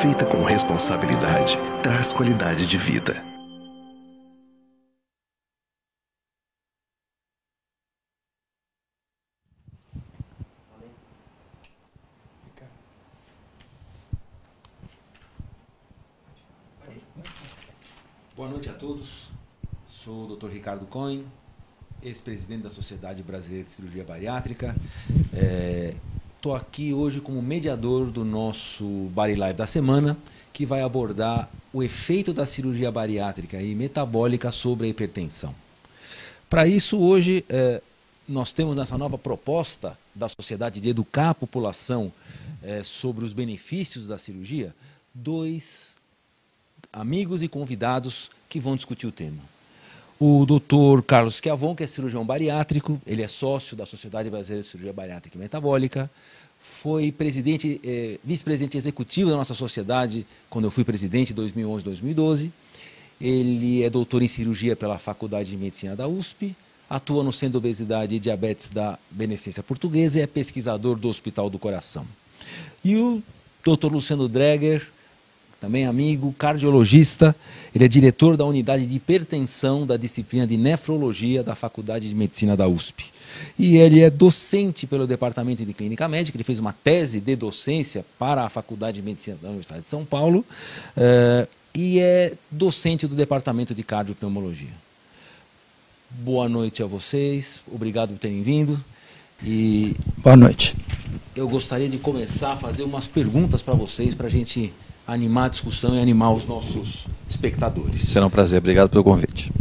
feita com responsabilidade, traz qualidade de vida. Boa noite a todos. Sou o Dr. Ricardo Cohen, ex-presidente da Sociedade Brasileira de Cirurgia Bariátrica. Estou aqui hoje como mediador do nosso Bari Live da semana, que vai abordar o efeito da cirurgia bariátrica e metabólica sobre a hipertensão. Para isso, hoje, nós temos nessa nova proposta da sociedade de educar a população sobre os benefícios da cirurgia, dois amigos e convidados que vão discutir o tema. O Dr. Carlos Schiavon, que é cirurgião bariátrico, ele é sócio da Sociedade Brasileira de Cirurgia Bariátrica e Metabólica, foi vice-presidente executivo da nossa sociedade quando eu fui presidente em 2011, 2012. Ele é doutor em cirurgia pela Faculdade de Medicina da USP, atua no Centro de Obesidade e Diabetes da Beneficência Portuguesa e é pesquisador do Hospital do Coração. E o Dr. Luciano Dreger, também amigo, cardiologista, ele é diretor da unidade de hipertensão da disciplina de nefrologia da Faculdade de Medicina da USP. E ele é docente pelo Departamento de Clínica Médica, ele fez uma tese de docência para a Faculdade de Medicina da Universidade de São Paulo e é docente do Departamento de Cardiopneumologia. Boa noite a vocês, obrigado por terem vindo. E boa noite. Eu gostaria de começar a fazer umas perguntas para vocês, para a gente animar a discussão e animar os nossos espectadores. Será um prazer, obrigado pelo convite.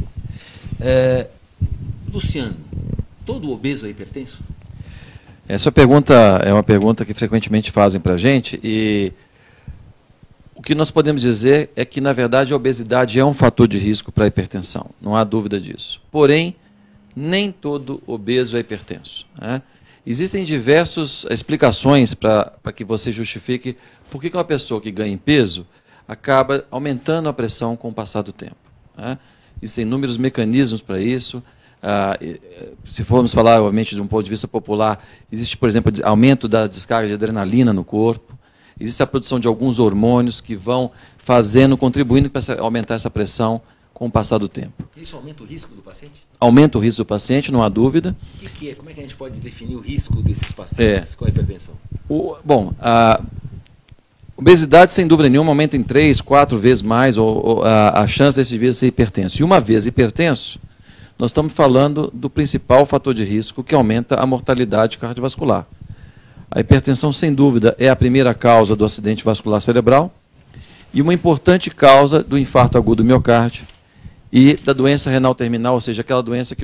Luciano, todo obeso é hipertenso? Essa pergunta é uma pergunta que frequentemente fazem para a gente e o que nós podemos dizer é que, na verdade, a obesidade é um fator de risco para a hipertensão, não há dúvida disso. Porém, nem todo obeso é hipertenso, né? Existem diversas explicações para que você justifique por que uma pessoa que ganha em peso acaba aumentando a pressão com o passar do tempo, né? Existem inúmeros mecanismos para isso. Se formos falar, obviamente, de um ponto de vista popular, existe, por exemplo, aumento da descarga de adrenalina no corpo, existe a produção de alguns hormônios que vão contribuindo para aumentar essa pressão com o passar do tempo. Isso aumenta o risco do paciente? Aumenta o risco do paciente, não há dúvida. Como é que a gente pode definir o risco desses pacientes com a hipertensão? A obesidade, sem dúvida nenhuma, aumenta em 3, 4 vezes mais a chance desse indivíduo ser hipertenso. E uma vez hipertenso, nós estamos falando do principal fator de risco que aumenta a mortalidade cardiovascular. A hipertensão, sem dúvida, é a primeira causa do acidente vascular cerebral e uma importante causa do infarto agudo do miocárdio e da doença renal terminal, ou seja, aquela doença que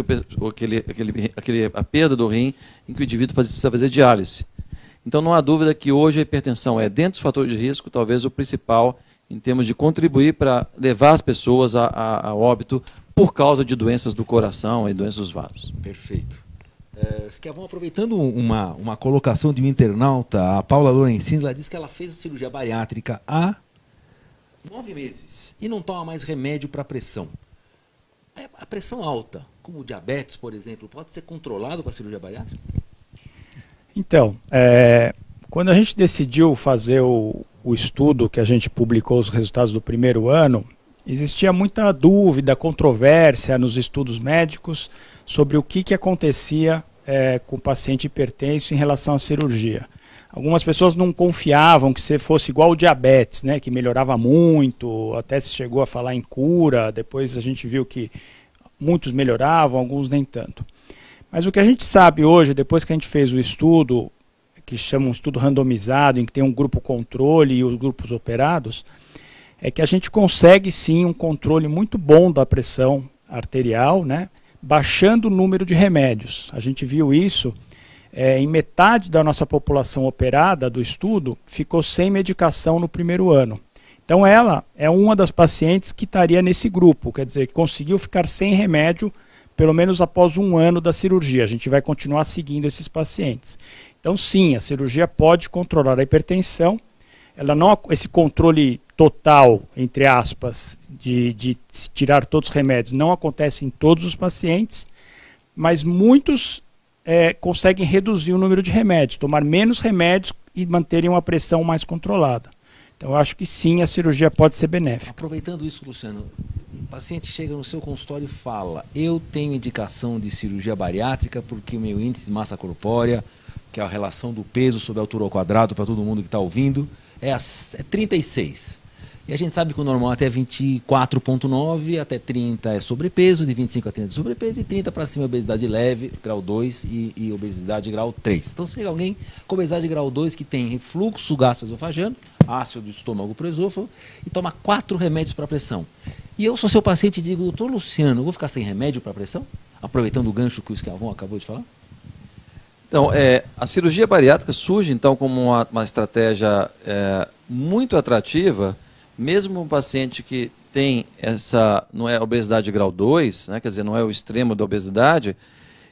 a perda do rim em que o indivíduo precisa fazer diálise. Então não há dúvida que hoje a hipertensão é, dentro dos fatores de risco, talvez o principal em termos de contribuir para levar as pessoas a óbito por causa de doenças do coração e doenças dos vasos. Perfeito. Schiavon, aproveitando uma colocação de um internauta, a Paula Lorenzini, ela disse que ela fez cirurgia bariátrica há 9 meses e não toma mais remédio para pressão. A pressão alta, como o diabetes, por exemplo, pode ser controlado com a cirurgia bariátrica? Então, quando a gente decidiu fazer o estudo que a gente publicou os resultados do primeiro ano, existia muita dúvida, controvérsia nos estudos médicos sobre o que acontecia com o paciente hipertenso em relação à cirurgia. Algumas pessoas não confiavam que você fosse igual o diabetes, né, que melhorava muito, até se chegou a falar em cura, depois a gente viu que muitos melhoravam, alguns nem tanto. Mas o que a gente sabe hoje, depois que a gente fez o estudo, que chama um estudo randomizado, em que tem um grupo controle e os grupos operados, é que a gente consegue sim um controle muito bom da pressão arterial, né, baixando o número de remédios. A gente viu isso. Em metade da nossa população operada do estudo ficou sem medicação no primeiro ano. Então ela é uma das pacientes que estaria nesse grupo, quer dizer, que conseguiu ficar sem remédio pelo menos após 1 ano da cirurgia. A gente vai continuar seguindo esses pacientes. Então sim, a cirurgia pode controlar a hipertensão. Esse controle total, entre aspas, de tirar todos os remédios não acontece em todos os pacientes, mas muitos conseguem reduzir o número de remédios, tomar menos remédios e manterem uma pressão mais controlada. Então, eu acho que sim, a cirurgia pode ser benéfica. Aproveitando isso, Luciano, o paciente chega no seu consultório e fala: eu tenho indicação de cirurgia bariátrica porque o meu índice de massa corpórea, que é a relação do peso sobre a altura ao quadrado, para todo mundo que está ouvindo, é 36. E a gente sabe que o normal até 24,9, até 30 é sobrepeso, de 25 a 30 é sobrepeso, e 30 para cima é obesidade leve, grau 2, e obesidade grau 3. Então, se chega alguém com obesidade grau 2 que tem refluxo gastroesofagano, ácido do estômago para o esôfago, e toma 4 remédios para pressão. E eu sou seu paciente e digo: doutor Luciano, eu vou ficar sem remédio para pressão? Aproveitando o gancho que o Schiavon acabou de falar. Então, a cirurgia bariátrica surge, então, como uma estratégia muito atrativa, mesmo um paciente que tem não é obesidade grau 2, né, quer dizer, não é o extremo da obesidade,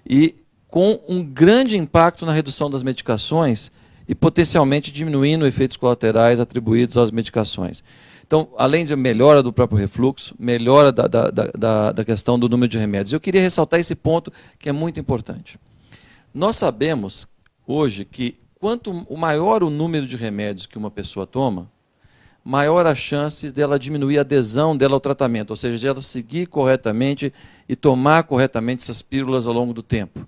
e com um grande impacto na redução das medicações e potencialmente diminuindo efeitos colaterais atribuídos às medicações. Então, além de melhora do próprio refluxo, melhora da questão do número de remédios. Eu queria ressaltar esse ponto que é muito importante. Nós sabemos hoje que quanto maior o número de remédios que uma pessoa toma, maior a chance dela diminuir a adesão dela ao tratamento, ou seja, de ela seguir corretamente e tomar corretamente essas pílulas ao longo do tempo.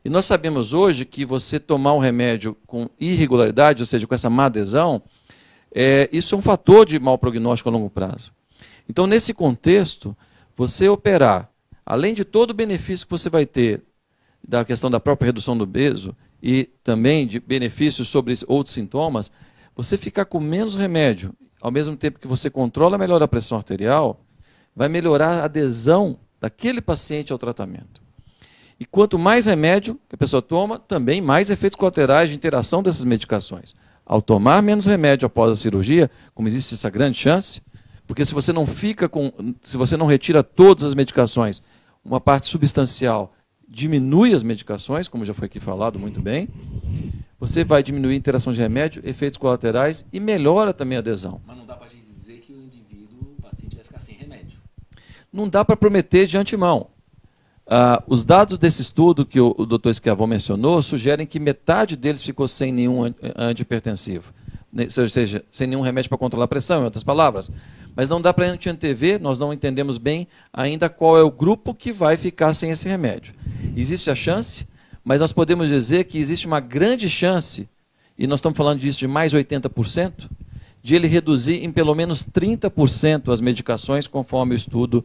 E nós sabemos hoje que você tomar um remédio com irregularidade, ou seja, com essa má adesão, isso é um fator de mau prognóstico a longo prazo. Então, nesse contexto, você operar, além de todo o benefício que você vai ter da questão da própria redução do peso e também de benefícios sobre outros sintomas, você ficar com menos remédio, ao mesmo tempo que você controla melhor a pressão arterial, vai melhorar a adesão daquele paciente ao tratamento. E quanto mais remédio que a pessoa toma, também mais efeitos colaterais de interação dessas medicações. Ao tomar menos remédio após a cirurgia, como existe essa grande chance, porque se você não retira todas as medicações, uma parte substancial diminui as medicações, como já foi aqui falado muito bem, você vai diminuir a interação de remédio, efeitos colaterais e melhora também a adesão. Mas não dá para a gente dizer que o paciente vai ficar sem remédio. Não dá para prometer de antemão. Os dados desse estudo que o Dr. Schiavon mencionou sugerem que metade deles ficou sem nenhum antihipertensivo, ou seja, sem nenhum remédio para controlar a pressão, em outras palavras. Mas não dá para a gente antever, nós não entendemos bem ainda qual é o grupo que vai ficar sem esse remédio. Existe a chance, mas nós podemos dizer que existe uma grande chance, e nós estamos falando disso de mais 80%, de ele reduzir em pelo menos 30% as medicações, conforme o estudo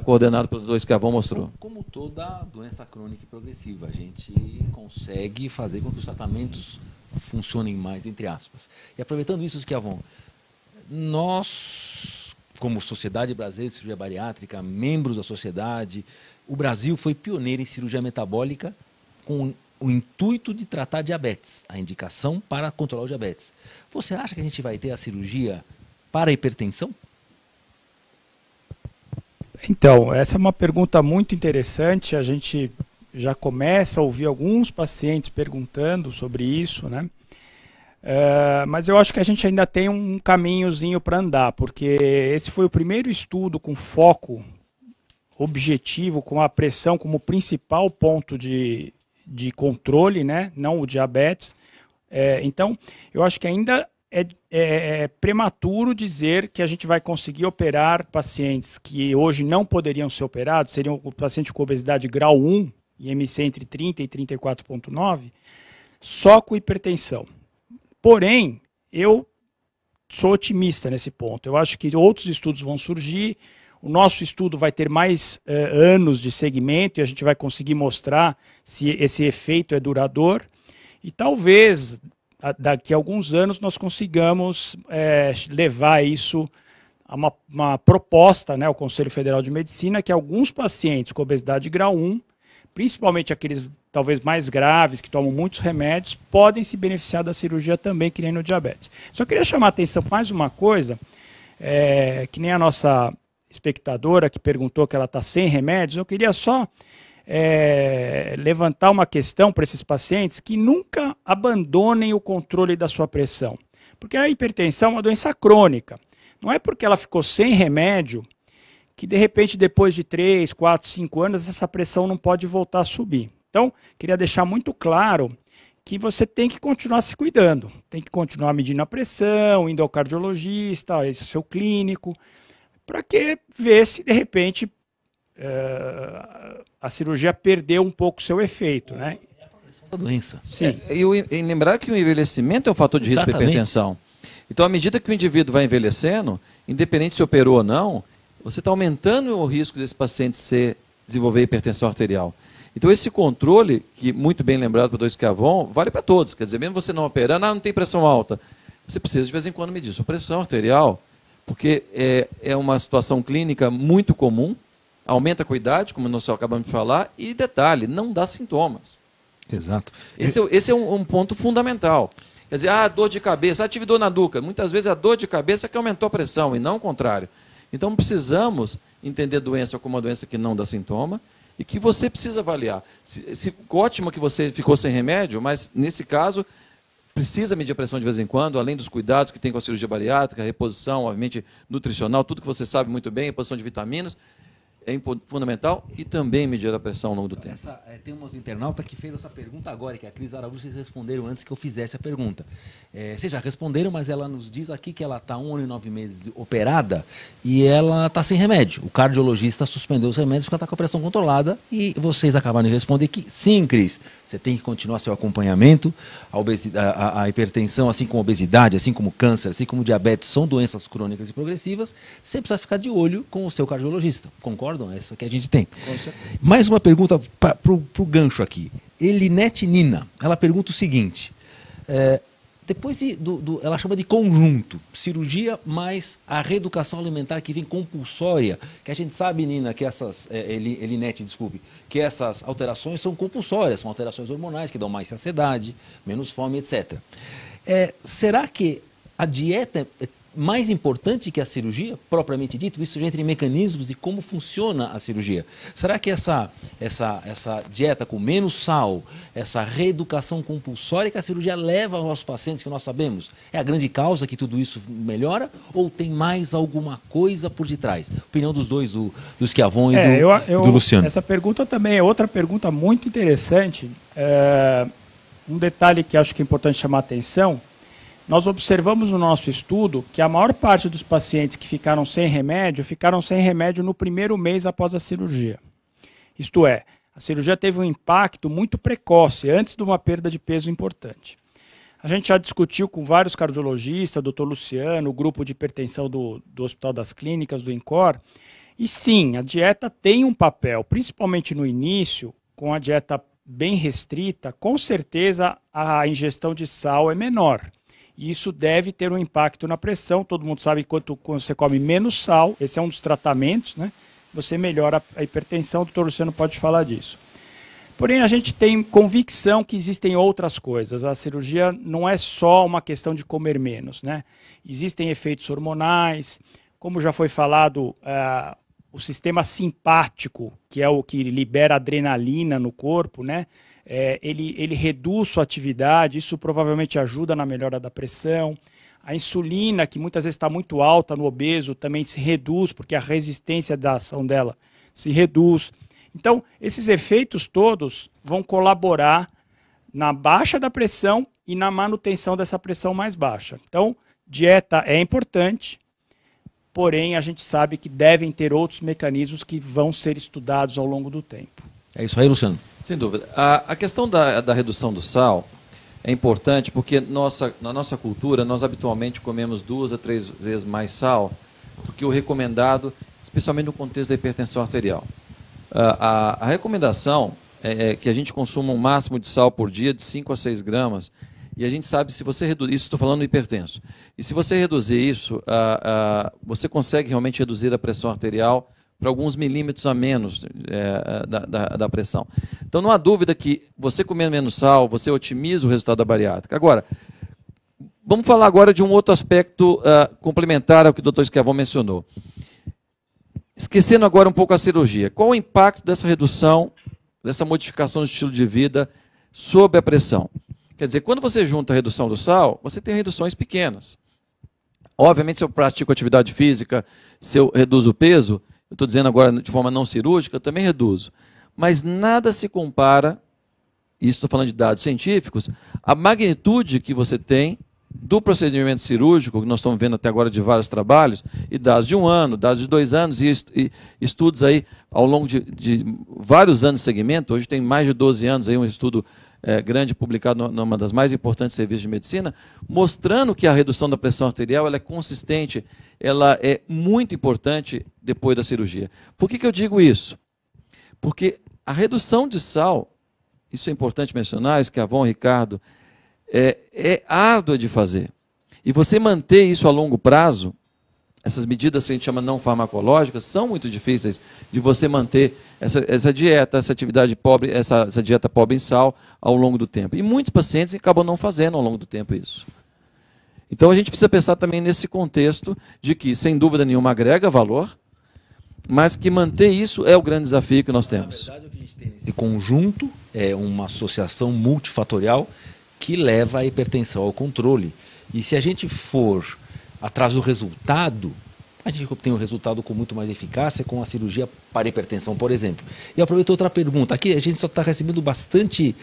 coordenado pelo Dr. Schiavon mostrou. Como toda doença crônica e progressiva, a gente consegue fazer com que os tratamentos funcionem mais, entre aspas. E aproveitando isso, Schiavon, nós, como Sociedade Brasileira de Cirurgia Bariátrica, membros da sociedade, o Brasil foi pioneiro em cirurgia metabólica com o intuito de tratar diabetes, a indicação para controlar o diabetes. Você acha que a gente vai ter a cirurgia para a hipertensão? Então, essa é uma pergunta muito interessante. A gente já começa a ouvir alguns pacientes perguntando sobre isso, né? Mas eu acho que a gente ainda tem um caminhozinho para andar, porque esse foi o primeiro estudo com foco objetivo, com a pressão como principal ponto de controle, né? Não o diabetes. Então, eu acho que ainda é prematuro dizer que a gente vai conseguir operar pacientes que hoje não poderiam ser operados, seriam o paciente com obesidade grau 1, IMC entre 30 e 34,9, só com hipertensão. Porém, eu sou otimista nesse ponto. Eu acho que outros estudos vão surgir, o nosso estudo vai ter mais anos de segmento e a gente vai conseguir mostrar se esse efeito é duradouro. E talvez daqui a alguns anos nós consigamos levar isso a uma proposta, né, ao Conselho Federal de Medicina, que alguns pacientes com obesidade grau 1, principalmente aqueles talvez mais graves, que tomam muitos remédios, podem se beneficiar da cirurgia também, que nem no diabetes. Só queria chamar a atenção para mais uma coisa, que nem a nossa espectadora que perguntou que ela está sem remédios, eu queria só levantar uma questão para esses pacientes que nunca abandonem o controle da sua pressão. Porque a hipertensão é uma doença crônica. Não é porque ela ficou sem remédio que, de repente, depois de 3, 4, 5 anos, essa pressão não pode voltar a subir. Então, queria deixar muito claro que você tem que continuar se cuidando, tem que continuar medindo a pressão, indo ao cardiologista, esse é o seu clínico, para que ver se de repente a cirurgia perdeu um pouco o seu efeito, né? Da doença. Sim. E lembrar que o envelhecimento é um fator de risco para Exatamente. hipertensão. Então, à medida que o indivíduo vai envelhecendo, independente se operou ou não, você está aumentando o risco desse paciente desenvolver hipertensão arterial. Então, esse controle, que muito bem lembrado pelo Dr. Schiavon, vale para todos. Quer dizer, mesmo você não operando, não tem pressão alta. Você precisa, de vez em quando, medir sua pressão arterial, porque é uma situação clínica muito comum, aumenta com a idade, como nós acabamos de falar, e detalhe, não dá sintomas. Exato. Esse é um ponto fundamental. Quer dizer, dor de cabeça, tive dor na nuca. Muitas vezes a dor de cabeça é que aumentou a pressão, e não o contrário. Então, precisamos entender a doença como uma doença que não dá sintoma, e que você precisa avaliar. Ótimo que você ficou sem remédio, mas nesse caso precisa medir a pressão de vez em quando, além dos cuidados que tem com a cirurgia bariátrica, a reposição, obviamente, nutricional, tudo que você sabe muito bem, a reposição de vitaminas, é fundamental, e também medir a pressão ao longo do tempo. Tem um internauta que fez essa pergunta agora, que é a Cris Araújo, vocês responderam antes que eu fizesse a pergunta. Vocês já responderam, mas ela nos diz aqui que ela está 1 ano e 9 meses operada e ela está sem remédio. O cardiologista suspendeu os remédios porque ela está com a pressão controlada, e vocês acabaram de responder que sim, Cris, você tem que continuar seu acompanhamento. A hipertensão, assim como a obesidade, assim como o câncer, assim como o diabetes, são doenças crônicas e progressivas. Você precisa ficar de olho com o seu cardiologista. Concordam? É isso que a gente tem. Mais uma pergunta para o gancho aqui. Elinete Nina, ela pergunta o seguinte: depois ela chama de conjunto, cirurgia mais a reeducação alimentar que vem compulsória, que a gente sabe, Nina, que Elinete, desculpe, que essas alterações são compulsórias, são alterações hormonais que dão mais saciedade, menos fome, etc. Será que a dieta é mais importante que a cirurgia, propriamente dito? Isso já entra em mecanismos de como funciona a cirurgia. Será que essa dieta com menos sal, essa reeducação compulsória que a cirurgia leva aos nossos pacientes, que nós sabemos, é a grande causa que tudo isso melhora, ou tem mais alguma coisa por detrás? Opinião dos dois, do Schiavon e do Luciano. Essa pergunta também é outra pergunta muito interessante. Um detalhe que acho que é importante chamar a atenção: nós observamos no nosso estudo que a maior parte dos pacientes que ficaram sem remédio no primeiro mês após a cirurgia. Isto é, a cirurgia teve um impacto muito precoce, antes de uma perda de peso importante. A gente já discutiu com vários cardiologistas, Dr. Luciano, o grupo de hipertensão do Hospital das Clínicas, do INCOR, e sim, a dieta tem um papel, principalmente no início, com a dieta bem restrita, com certeza a ingestão de sal é menor. E isso deve ter um impacto na pressão. Todo mundo sabe que quando você come menos sal, esse é um dos tratamentos, né? Você melhora a hipertensão. O doutor Luciano pode falar disso. Porém, a gente tem convicção que existem outras coisas. A cirurgia não é só uma questão de comer menos, né? Existem efeitos hormonais, como já foi falado, o sistema simpático, que é o que libera adrenalina no corpo, né? Ele reduz sua atividade, isso provavelmente ajuda na melhora da pressão. A insulina, que muitas vezes está muito alta no obeso, também se reduz, porque a resistência da ação dela se reduz. Então, esses efeitos todos vão colaborar na baixa da pressão e na manutenção dessa pressão mais baixa. Então, dieta é importante, porém a gente sabe que devem ter outros mecanismos que vão ser estudados ao longo do tempo. É isso aí, Luciano. Sem dúvida. A questão da redução do sal é importante porque na nossa cultura nós habitualmente comemos 2 a 3 vezes mais sal do que o recomendado, especialmente no contexto da hipertensão arterial. A recomendação é que a gente consuma um máximo de sal por dia de 5 a 6 gramas, e a gente sabe, se você reduzir, isso estou falando do hipertenso, e se você reduzir isso, você consegue realmente reduzir a pressão arterial para alguns milímetros a menos da pressão. Então, não há dúvida que você comendo menos sal, você otimiza o resultado da bariátrica. Agora, vamos falar agora de um outro aspecto complementar ao que o Dr. Schiavon mencionou. Esquecendo agora um pouco a cirurgia, qual o impacto dessa redução, dessa modificação do estilo de vida sobre a pressão? Quer dizer, quando você junta a redução do sal, você tem reduções pequenas. Obviamente, se eu pratico atividade física, se eu reduzo o peso, eu estou dizendo agora de forma não cirúrgica, eu também reduzo. Mas nada se compara, e estou falando de dados científicos, a magnitude que você tem do procedimento cirúrgico, que nós estamos vendo até agora de vários trabalhos, e dados de 1 ano, dados de 2 anos, e estudos aí ao longo de vários anos de segmento, hoje tem mais de 12 anos, aí um estudo grande publicado numa das mais importantes revistas de medicina, mostrando que a redução da pressão arterial ela é consistente, ela é muito importante depois da cirurgia. Por que eu digo isso? Porque a redução de sal, isso é importante mencionar, isso que a Avon, Ricardo, é árdua de fazer. E você manter isso a longo prazo, essas medidas que a gente chama não farmacológicas, são muito difíceis de você manter essa dieta, essa atividade pobre, essa dieta pobre em sal ao longo do tempo. E muitos pacientes acabam não fazendo ao longo do tempo isso. Então a gente precisa pensar também nesse contexto de que, sem dúvida nenhuma, agrega valor, mas que manter isso é o grande desafio que nós temos. Na verdade, o que a gente tem nesse conjunto é uma associação multifatorial que leva a hipertensão ao controle. E se a gente for atrás do resultado, a gente obtém um resultado com muito mais eficácia com a cirurgia para hipertensão, por exemplo. E aproveito outra pergunta. Aqui a gente só está recebendo bastante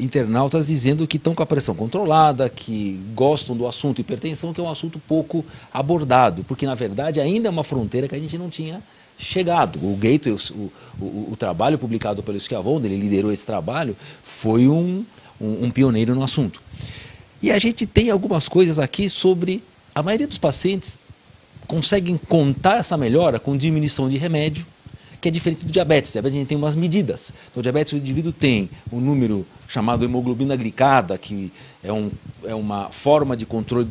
internautas dizendo que estão com a pressão controlada, que gostam do assunto hipertensão, que é um assunto pouco abordado, porque na verdade ainda é uma fronteira que a gente não tinha chegado. O Gateway, o trabalho publicado pelo Schiavone, ele liderou esse trabalho, foi um pioneiro no assunto. E a gente tem algumas coisas aqui sobre a maioria dos pacientes conseguem contar essa melhora com diminuição de remédio, que é diferente do diabetes. O diabetes a gente tem umas medidas. Então, o diabetes o indivíduo tem um número chamado hemoglobina glicada, que é uma forma de controle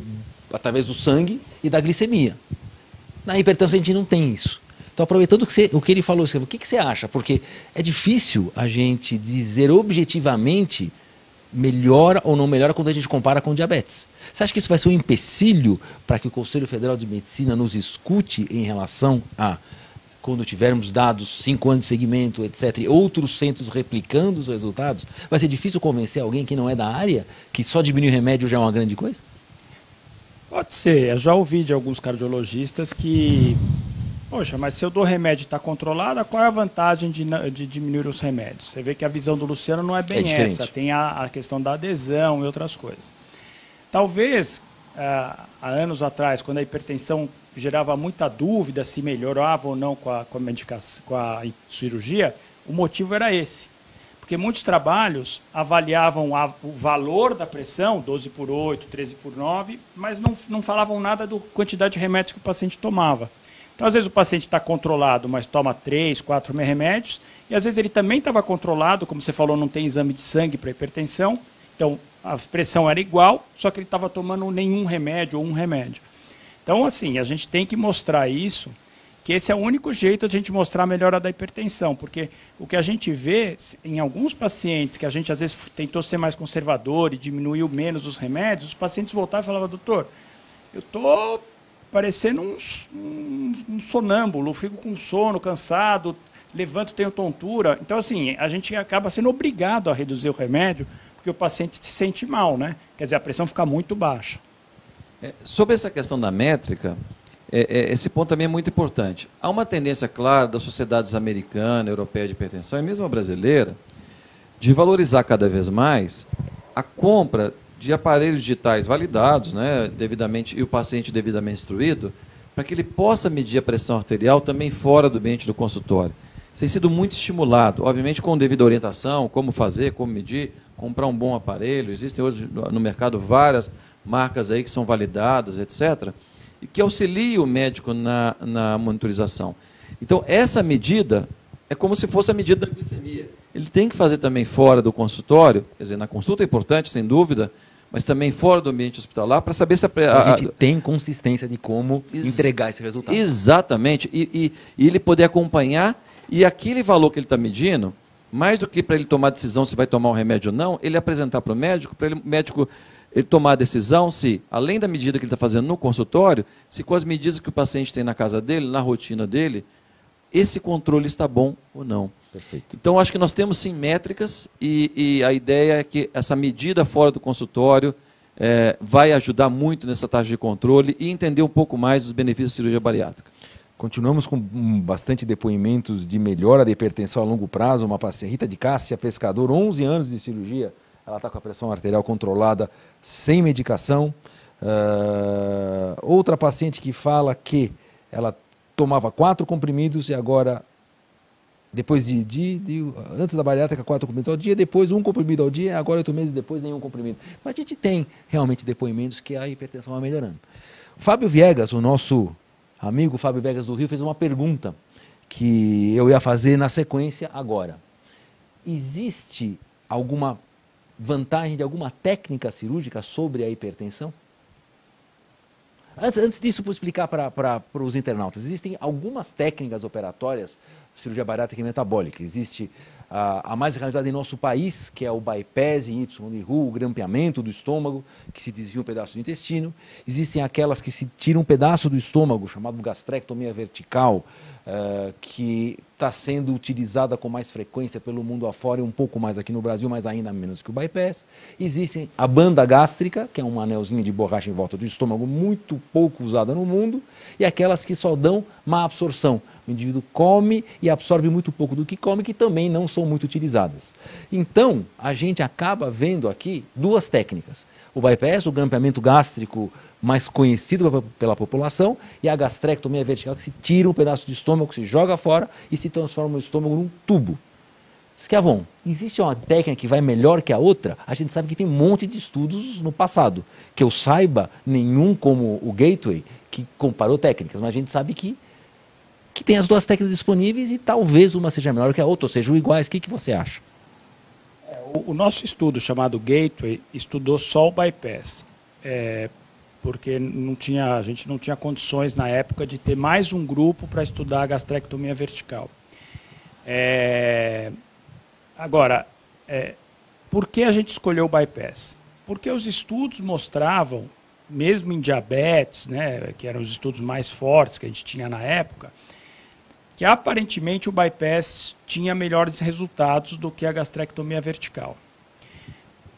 através do sangue e da glicemia. Na hipertensão a gente não tem isso. Então, aproveitando o que ele falou, o que você acha? Porque é difícil a gente dizer objetivamente melhora ou não melhora quando a gente compara com diabetes. Você acha que isso vai ser um empecilho para que o Conselho Federal de Medicina nos escute em relação a, quando tivermos dados, 5 anos de segmento, etc., e outros centros replicando os resultados, vai ser difícil convencer alguém que não é da área que só diminuir o remédio já é uma grande coisa? Pode ser. Eu já ouvi de alguns cardiologistas que, poxa, mas se eu dou remédio e está controlada, qual é a vantagem de diminuir os remédios? Você vê que a visão do Luciano não é bem essa. Tem a questão da adesão e outras coisas. Talvez, há anos atrás, quando a hipertensão gerava muita dúvida se melhorava ou não com a cirurgia, o motivo era esse. Porque muitos trabalhos avaliavam o valor da pressão, 12/8, 13/9, mas não falavam nada da quantidade de remédios que o paciente tomava. Então, às vezes, o paciente está controlado, mas toma 3, 4 remédios, e às vezes ele também estava controlado, como você falou, não tem exame de sangue para hipertensão, então a pressão era igual, só que ele estava tomando nenhum remédio ou um remédio. Então, assim, a gente tem que mostrar isso, que esse é o único jeito de a gente mostrar a melhora da hipertensão, porque o que a gente vê em alguns pacientes, que a gente às vezes tentou ser mais conservador e diminuiu menos os remédios, os pacientes voltavam e falavam, doutor, eu estou parecendo um sonâmbulo, fico com sono, cansado, levanto, tenho tontura. Então, assim, a gente acaba sendo obrigado a reduzir o remédio, porque o paciente se sente mal, né? Quer dizer, a pressão fica muito baixa. Sobre essa questão da métrica, esse ponto também é muito importante. Há uma tendência clara das sociedades americana, europeia de hipertensão, e mesmo a brasileira, de valorizar cada vez mais a compra de aparelhos digitais validados, né, devidamente, e o paciente devidamente instruído, para que ele possa medir a pressão arterial também fora do ambiente do consultório. Isso tem sido muito estimulado, obviamente com devida orientação, como fazer, como medir, comprar um bom aparelho. Existem hoje no mercado várias marcas aí que são validadas, etc., e que auxiliam o médico na monitorização. Então, essa medida é como se fosse a medida da glicemia. Ele tem que fazer também fora do consultório, quer dizer, na consulta é importante, sem dúvida, mas também fora do ambiente hospitalar, para saber se a gente tem consistência de como entregar esse resultado. Exatamente. E ele poder acompanhar, e aquele valor que ele está medindo, mais do que para ele tomar a decisão se vai tomar um remédio ou não, ele apresentar para o médico ele tomar a decisão se, além da medida que ele está fazendo no consultório, se com as medidas que o paciente tem na casa dele, na rotina dele, esse controle está bom ou não. Perfeito. Então, acho que nós temos sim métricas e a ideia é que essa medida fora do consultório vai ajudar muito nessa taxa de controle e entender um pouco mais os benefícios da cirurgia bariátrica. Continuamos com bastante depoimentos de melhora da hipertensão a longo prazo. Uma paciente, Rita de Cássia, pescador, 11 anos de cirurgia. Ela está com a pressão arterial controlada, sem medicação. Outra paciente que fala que ela tomava 4 comprimidos e agora, depois antes da bariátrica, 4 comprimidos ao dia, depois 1 comprimido ao dia, agora 8 meses depois, nenhum comprimido. Então, a gente tem realmente depoimentos que a hipertensão vai melhorando. Fábio Viegas, o nosso amigo Fábio Viegas do Rio, fez uma pergunta que eu ia fazer na sequência agora. Existe alguma vantagem de alguma técnica cirúrgica sobre a hipertensão? Antes disso, vou explicar para os internautas. Existem algumas técnicas operatórias de cirurgia bariátrica e metabólica. Existe a mais realizada em nosso país, que é o bypass em Y de Roux, o grampeamento do estômago, que se desvia um pedaço do intestino. Existem aquelas que se tiram um pedaço do estômago, chamado gastrectomia vertical, que está sendo utilizada com mais frequência pelo mundo afora e um pouco mais aqui no Brasil, mas ainda menos que o bypass. Existem a banda gástrica, que é um anelzinho de borracha em volta do estômago, muito pouco usada no mundo, e aquelas que só dão má absorção. O indivíduo come e absorve muito pouco do que come, que também não são muito utilizadas. Então, a gente acaba vendo aqui 2 técnicas. O bypass, o grampeamento gástrico mais conhecido pela população, e a gastrectomia vertical, que se tira um pedaço de estômago, se joga fora e se transforma o estômago num tubo. Schiavon, existe uma técnica que vai melhor que a outra? A gente sabe que tem um monte de estudos no passado. Que eu saiba, nenhum como o Gateway, que comparou técnicas, mas a gente sabe que tem as 2 técnicas disponíveis e talvez uma seja melhor que a outra, ou sejam iguais. O que você acha? O nosso estudo, chamado Gateway, estudou só o bypass, porque a gente não tinha condições na época de ter mais um grupo para estudar a gastrectomia vertical. Agora, por que a gente escolheu o bypass? Porque os estudos mostravam, mesmo em diabetes, né, que eram os estudos mais fortes que a gente tinha na época, que aparentemente o bypass tinha melhores resultados do que a gastrectomia vertical.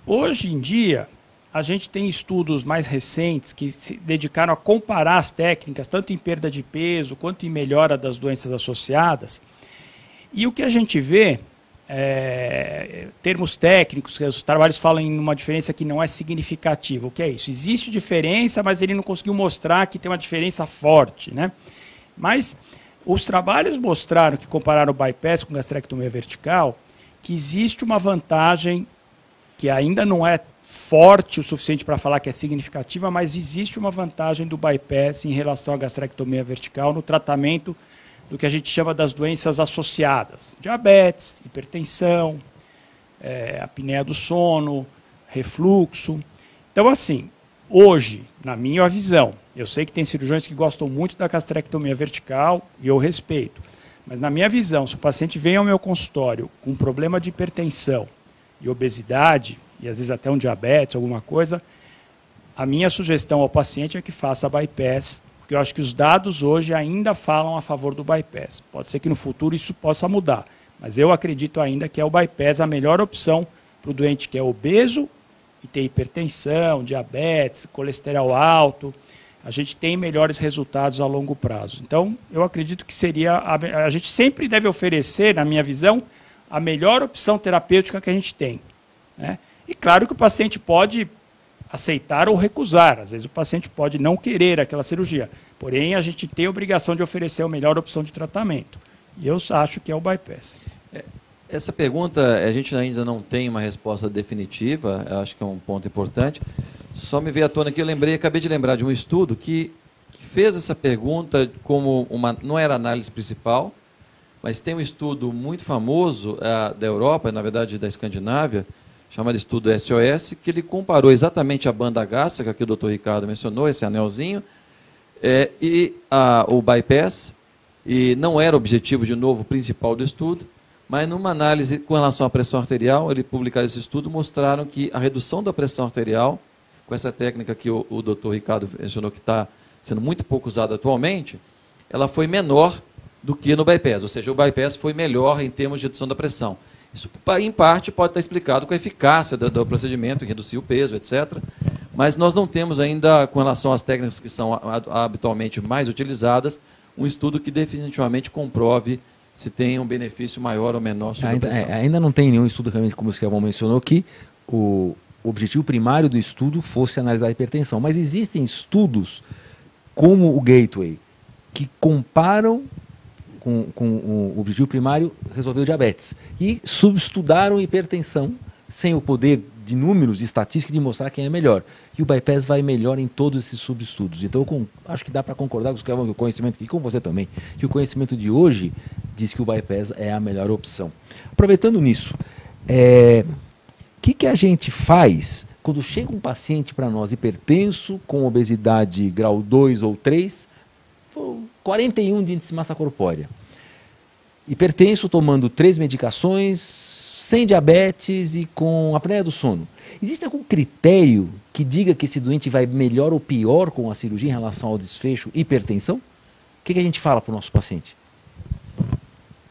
Hoje em dia, a gente tem estudos mais recentes que se dedicaram a comparar as técnicas, tanto em perda de peso quanto em melhora das doenças associadas. E o que a gente vê, termos técnicos, que os trabalhos falam em uma diferença que não é significativa. O que é isso? Existe diferença, mas ele não conseguiu mostrar que tem uma diferença forte, né? Mas os trabalhos mostraram, que compararam o bypass com gastrectomia vertical, que existe uma vantagem que ainda não é forte o suficiente para falar que é significativa, mas existe uma vantagem do bypass em relação à gastrectomia vertical no tratamento do que a gente chama das doenças associadas. Diabetes, hipertensão, apneia do sono, refluxo. Então, assim, hoje, na minha visão, eu sei que tem cirurgiões que gostam muito da gastrectomia vertical e eu respeito. Mas na minha visão, se o paciente vem ao meu consultório com um problema de hipertensão e obesidade, e às vezes até um diabetes, alguma coisa, a minha sugestão ao paciente é que faça bypass, porque eu acho que os dados hoje ainda falam a favor do bypass. Pode ser que no futuro isso possa mudar, mas eu acredito ainda que é o bypass a melhor opção para o doente que é obeso e tem hipertensão, diabetes, colesterol alto. A gente tem melhores resultados a longo prazo. Então, eu acredito que seria... A gente sempre deve oferecer, na minha visão, a melhor opção terapêutica que a gente tem, né? E claro que o paciente pode aceitar ou recusar. Às vezes o paciente pode não querer aquela cirurgia. Porém, a gente tem a obrigação de oferecer a melhor opção de tratamento. E eu acho que é o bypass. Essa pergunta, a gente ainda não tem uma resposta definitiva, eu acho que é um ponto importante. Só me veio à tona aqui, acabei de lembrar de um estudo que fez essa pergunta como não era a análise principal, mas tem um estudo muito famoso da Europa, na verdade da Escandinávia, chamado estudo SOS, que ele comparou exatamente a banda gástrica, que o Dr. Ricardo mencionou, esse anelzinho, e o bypass, e não era o objetivo, de novo, principal do estudo, mas numa análise com relação à pressão arterial, ele publicaram esse estudo, mostraram que a redução da pressão arterial, com essa técnica que o Dr. Ricardo mencionou, que está sendo muito pouco usada atualmente, ela foi menor do que no bypass, ou seja, o bypass foi melhor em termos de redução da pressão. Isso, em parte, pode estar explicado com a eficácia do procedimento, em reduzir o peso, etc. Mas nós não temos ainda, com relação às técnicas que são habitualmente mais utilizadas, um estudo que definitivamente comprove se tem um benefício maior ou menor sobre a pressão. Ainda não tem nenhum estudo, realmente, como o Esquivão mencionou, que o objetivo primário do estudo fosse analisar a hipertensão. Mas existem estudos, como o Gateway, que comparam com o objetivo primário resolver o diabetes. E subestudaram hipertensão sem o poder de números, de estatística, de mostrar quem é melhor. E o bypass vai melhor em todos esses subestudos. Então, acho que dá para concordar com o conhecimento, e com você também, que o conhecimento de hoje diz que o bypass é a melhor opção. Aproveitando nisso, que a gente faz quando chega um paciente para nós hipertenso, com obesidade grau 2 ou 3, 41 de índice de massa corpórea. Hipertenso, tomando 3 medicações, sem diabetes e com apneia do sono. Existe algum critério que diga que esse doente vai melhor ou pior com a cirurgia em relação ao desfecho hipertensão? O que a gente fala para o nosso paciente?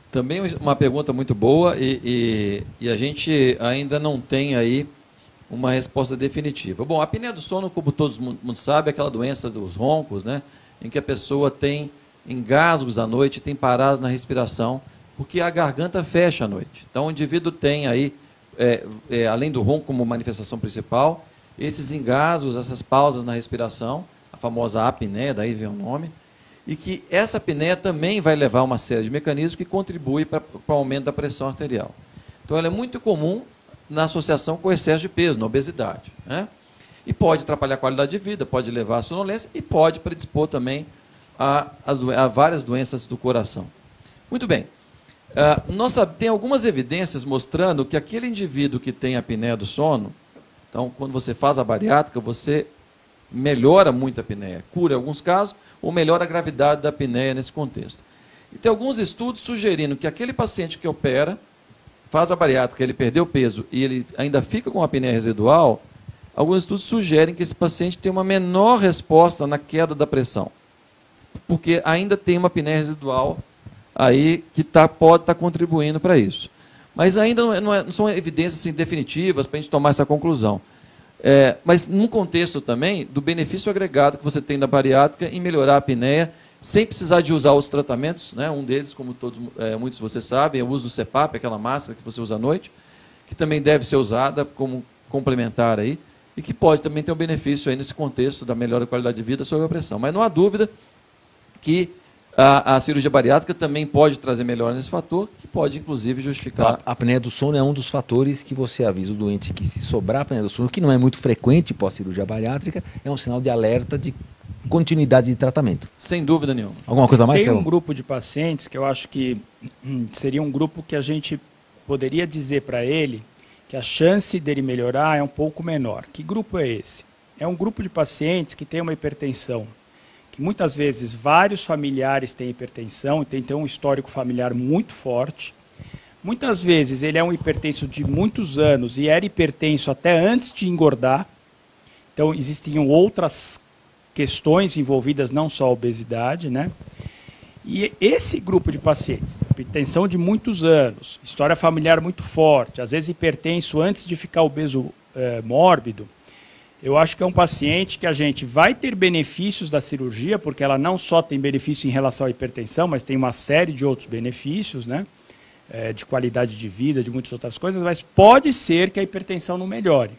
Também uma pergunta muito boa e a gente ainda não tem aí uma resposta definitiva. Bom, a apneia do sono, como todo mundo sabe, é aquela doença dos roncos, né, em que a pessoa tem engasgos à noite, tem paradas na respiração, porque a garganta fecha à noite. Então, o indivíduo tem aí, além do ronco como manifestação principal, esses engasgos, essas pausas na respiração, a famosa apneia, daí vem o nome, e que essa apneia também vai levar a uma série de mecanismos que contribuem para o aumento da pressão arterial. Então, ela é muito comum na associação com o excesso de peso, na obesidade, né? E pode atrapalhar a qualidade de vida, pode levar à sonolência e pode predispor também a várias doenças do coração. Muito bem. Tem algumas evidências mostrando que aquele indivíduo que tem apneia do sono, então, quando você faz a bariátrica, você melhora muito a apneia, cura em alguns casos, ou melhora a gravidade da apneia nesse contexto. E tem alguns estudos sugerindo que aquele paciente que opera, faz a bariátrica, ele perdeu peso e ele ainda fica com a apneia residual, alguns estudos sugerem que esse paciente tem uma menor resposta na queda da pressão, porque ainda tem uma apneia residual aí que pode estar contribuindo para isso. Mas ainda não são evidências assim, definitivas para a gente tomar essa conclusão. Mas num contexto também do benefício agregado que você tem da bariátrica em melhorar a apneia, sem precisar de usar os tratamentos, né? Um deles, como muitos de vocês sabem, é o uso do CPAP, aquela máscara que você usa à noite, que também deve ser usada como complementar aí, e que pode também ter um benefício aí nesse contexto da melhora da qualidade de vida sobre a pressão. Mas não há dúvida que a cirurgia bariátrica também pode trazer melhora nesse fator, que pode, inclusive, justificar... A apneia do sono é um dos fatores que você avisa o doente que, se sobrar apneia do sono, que não é muito frequente pós-cirurgia bariátrica, é um sinal de alerta de continuidade de tratamento. Sem dúvida nenhuma. Alguma coisa mais? Tem um grupo de pacientes que eu acho que seria um grupo que a gente poderia dizer para ele que a chance dele melhorar é um pouco menor. Que grupo é esse? É um grupo de pacientes que tem uma hipertensão, que muitas vezes vários familiares têm hipertensão e tem um histórico familiar muito forte. Muitas vezes ele é um hipertenso de muitos anos e era hipertenso até antes de engordar. Então existiam outras questões envolvidas, não só a obesidade, né? E esse grupo de pacientes, hipertensão de muitos anos, história familiar muito forte, às vezes hipertenso antes de ficar obeso mórbido, eu acho que é um paciente que a gente vai ter benefícios da cirurgia, porque ela não só tem benefício em relação à hipertensão, mas tem uma série de outros benefícios, né? De qualidade de vida, de muitas outras coisas, mas pode ser que a hipertensão não melhore,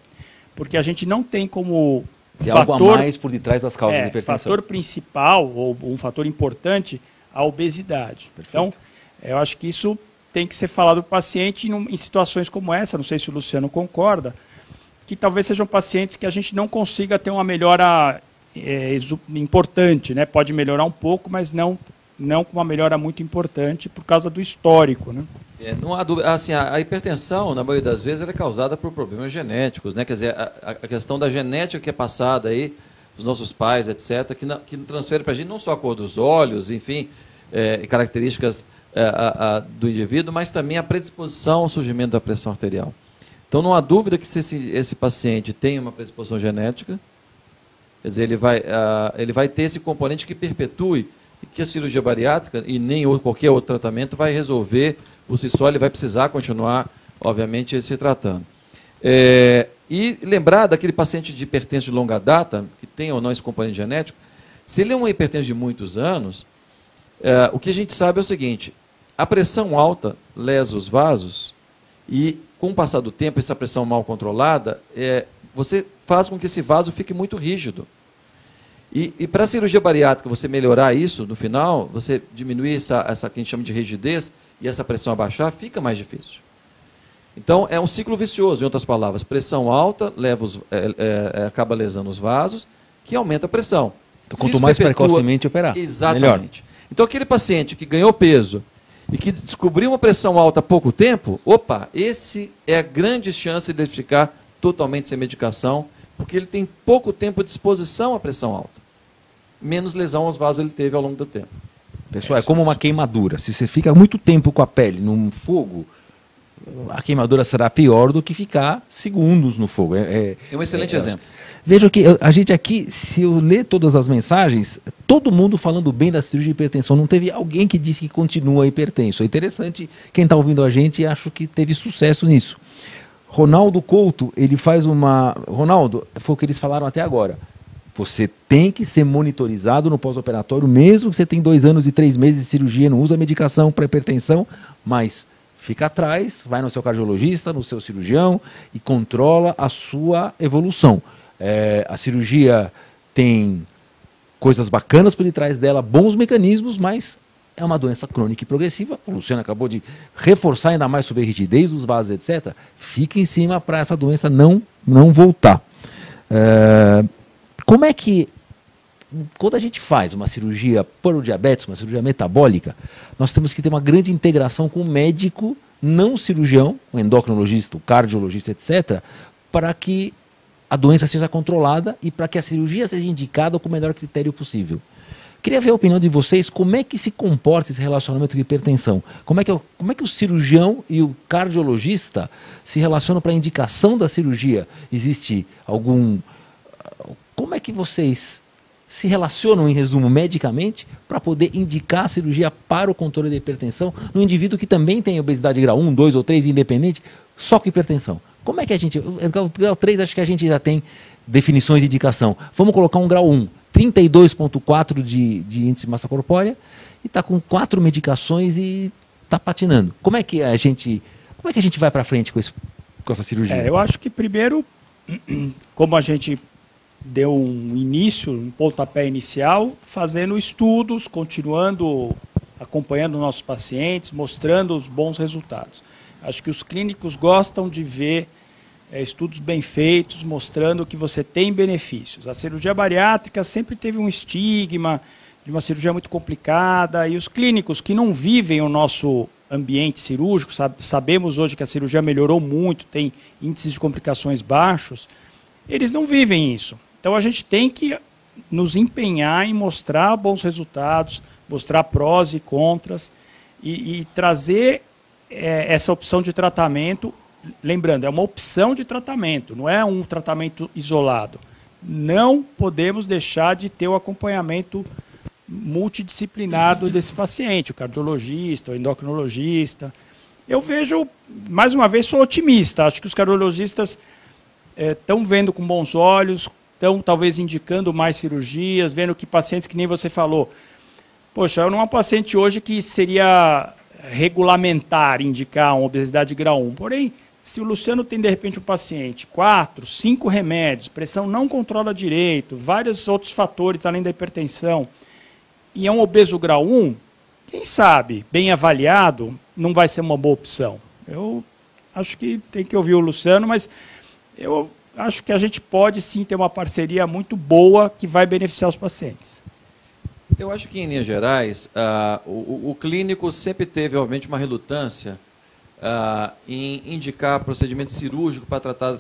porque a gente não tem como algo a mais por detrás das causas da hipertensão. Fator principal, ou um fator importante, a obesidade. Perfeito. Então, eu acho que isso tem que ser falado para o paciente em situações como essa, não sei se o Luciano concorda, que talvez sejam pacientes que a gente não consiga ter uma melhora importante, né? Pode melhorar um pouco, mas não com uma melhora muito importante por causa do histórico, né? Não há dúvida. Assim, a hipertensão, na maioria das vezes, ela é causada por problemas genéticos, né? Quer dizer, a questão da genética que é passada aí, dos nossos pais, etc., que transfere para a gente não só a cor dos olhos, enfim, características do indivíduo, mas também a predisposição ao surgimento da pressão arterial. Então, não há dúvida que se esse paciente tem uma predisposição genética, quer dizer, ele vai ter esse componente que perpetue, e que a cirurgia bariátrica e nem qualquer outro tratamento vai resolver por si só, ele vai precisar continuar, obviamente, se tratando. E lembrar daquele paciente de hipertenso de longa data, que tem ou não esse componente genético, se ele é um hipertenso de muitos anos, O que a gente sabe é o seguinte, a pressão alta lesa os vasos e, com o passar do tempo, essa pressão mal controlada, você faz com que esse vaso fique muito rígido. E para a cirurgia bariátrica, você melhorar isso, no final, você diminuir essa que a gente chama de rigidez e essa pressão abaixar, fica mais difícil. Então, é um ciclo vicioso, em outras palavras. Pressão alta acaba lesando os vasos, que aumenta a pressão. Então, quanto mais precocemente operar, exatamente. Melhor. Então, aquele paciente que ganhou peso e que descobriu uma pressão alta há pouco tempo, esse é a grande chance de ele ficar totalmente sem medicação, porque ele tem pouco tempo de exposição à pressão alta. Menos lesão aos vasos ele teve ao longo do tempo. Pessoal, é como uma queimadura. Se você fica muito tempo com a pele num fogo, a queimadura será pior do que ficar segundos no fogo. É um excelente exemplo. Vejam que a gente aqui, se eu ler todas as mensagens, todo mundo falando bem da cirurgia de hipertensão. Não teve alguém que disse que continua hipertenso. É interessante, quem está ouvindo a gente, acho que teve sucesso nisso. Ronaldo Couto, ele faz uma... Ronaldo, foi o que eles falaram até agora. Você tem que ser monitorizado no pós-operatório, mesmo que você tenha 2 anos e 3 meses de cirurgia, não usa medicação para hipertensão, mas fica atrás, vai no seu cardiologista, no seu cirurgião e controla a sua evolução. A cirurgia tem coisas bacanas por detrás dela, bons mecanismos, mas é uma doença crônica e progressiva. O Luciano acabou de reforçar ainda mais sobre a rigidez dos vasos, etc. Fique em cima para essa doença não voltar. Como é que, quando a gente faz uma cirurgia para o diabetes, uma cirurgia metabólica, nós temos que ter uma grande integração com o médico, não cirurgião, o endocrinologista, o cardiologista, etc., para que a doença seja controlada e para que a cirurgia seja indicada com o melhor critério possível. Queria ver a opinião de vocês, como é que se comporta esse relacionamento com hipertensão? Como é que o cirurgião e o cardiologista se relacionam para a indicação da cirurgia? Existe algum... Como é que vocês se relacionam, em resumo, medicamente, para poder indicar a cirurgia para o controle da hipertensão no indivíduo que também tem obesidade grau 1, 2 ou 3, independente, só com hipertensão? Como é que a gente... Grau 3, acho que a gente já tem definições de indicação. Vamos colocar um grau 1, 32,4 de índice de massa corpórea, e está com 4 medicações e está patinando. Como é que a gente vai para frente com essa cirurgia? Eu acho que primeiro, como a gente deu um início, um pontapé inicial, fazendo estudos, continuando acompanhando nossos pacientes, mostrando os bons resultados. Acho que os clínicos gostam de ver estudos bem feitos, mostrando que você tem benefícios. A cirurgia bariátrica sempre teve um estigma de uma cirurgia muito complicada, e os clínicos que não vivem o nosso ambiente cirúrgico, sabemos hoje que a cirurgia melhorou muito, tem índices de complicações baixos, eles não vivem isso. Então a gente tem que nos empenhar em mostrar bons resultados, mostrar prós e contras e trazer essa opção de tratamento. Lembrando, é uma opção de tratamento, não é um tratamento isolado. Não podemos deixar de ter o acompanhamento multidisciplinar desse paciente, o cardiologista, o endocrinologista. Eu vejo, mais uma vez, sou otimista. Acho que os cardiologistas estão vendo com bons olhos, estão talvez indicando mais cirurgias, vendo que pacientes que nem você falou. Poxa, eu não é um paciente hoje que seria regulamentar indicar uma obesidade grau 1. Porém, se o Luciano tem de repente um paciente, 4, 5 remédios, pressão não controla direito, vários outros fatores além da hipertensão, e é um obeso grau 1, quem sabe, bem avaliado, não vai ser uma boa opção. Eu acho que tem que ouvir o Luciano, mas eu acho que a gente pode sim ter uma parceria muito boa que vai beneficiar os pacientes. Eu acho que, em linhas gerais, o clínico sempre teve, obviamente, uma relutância em indicar procedimento cirúrgico para tratar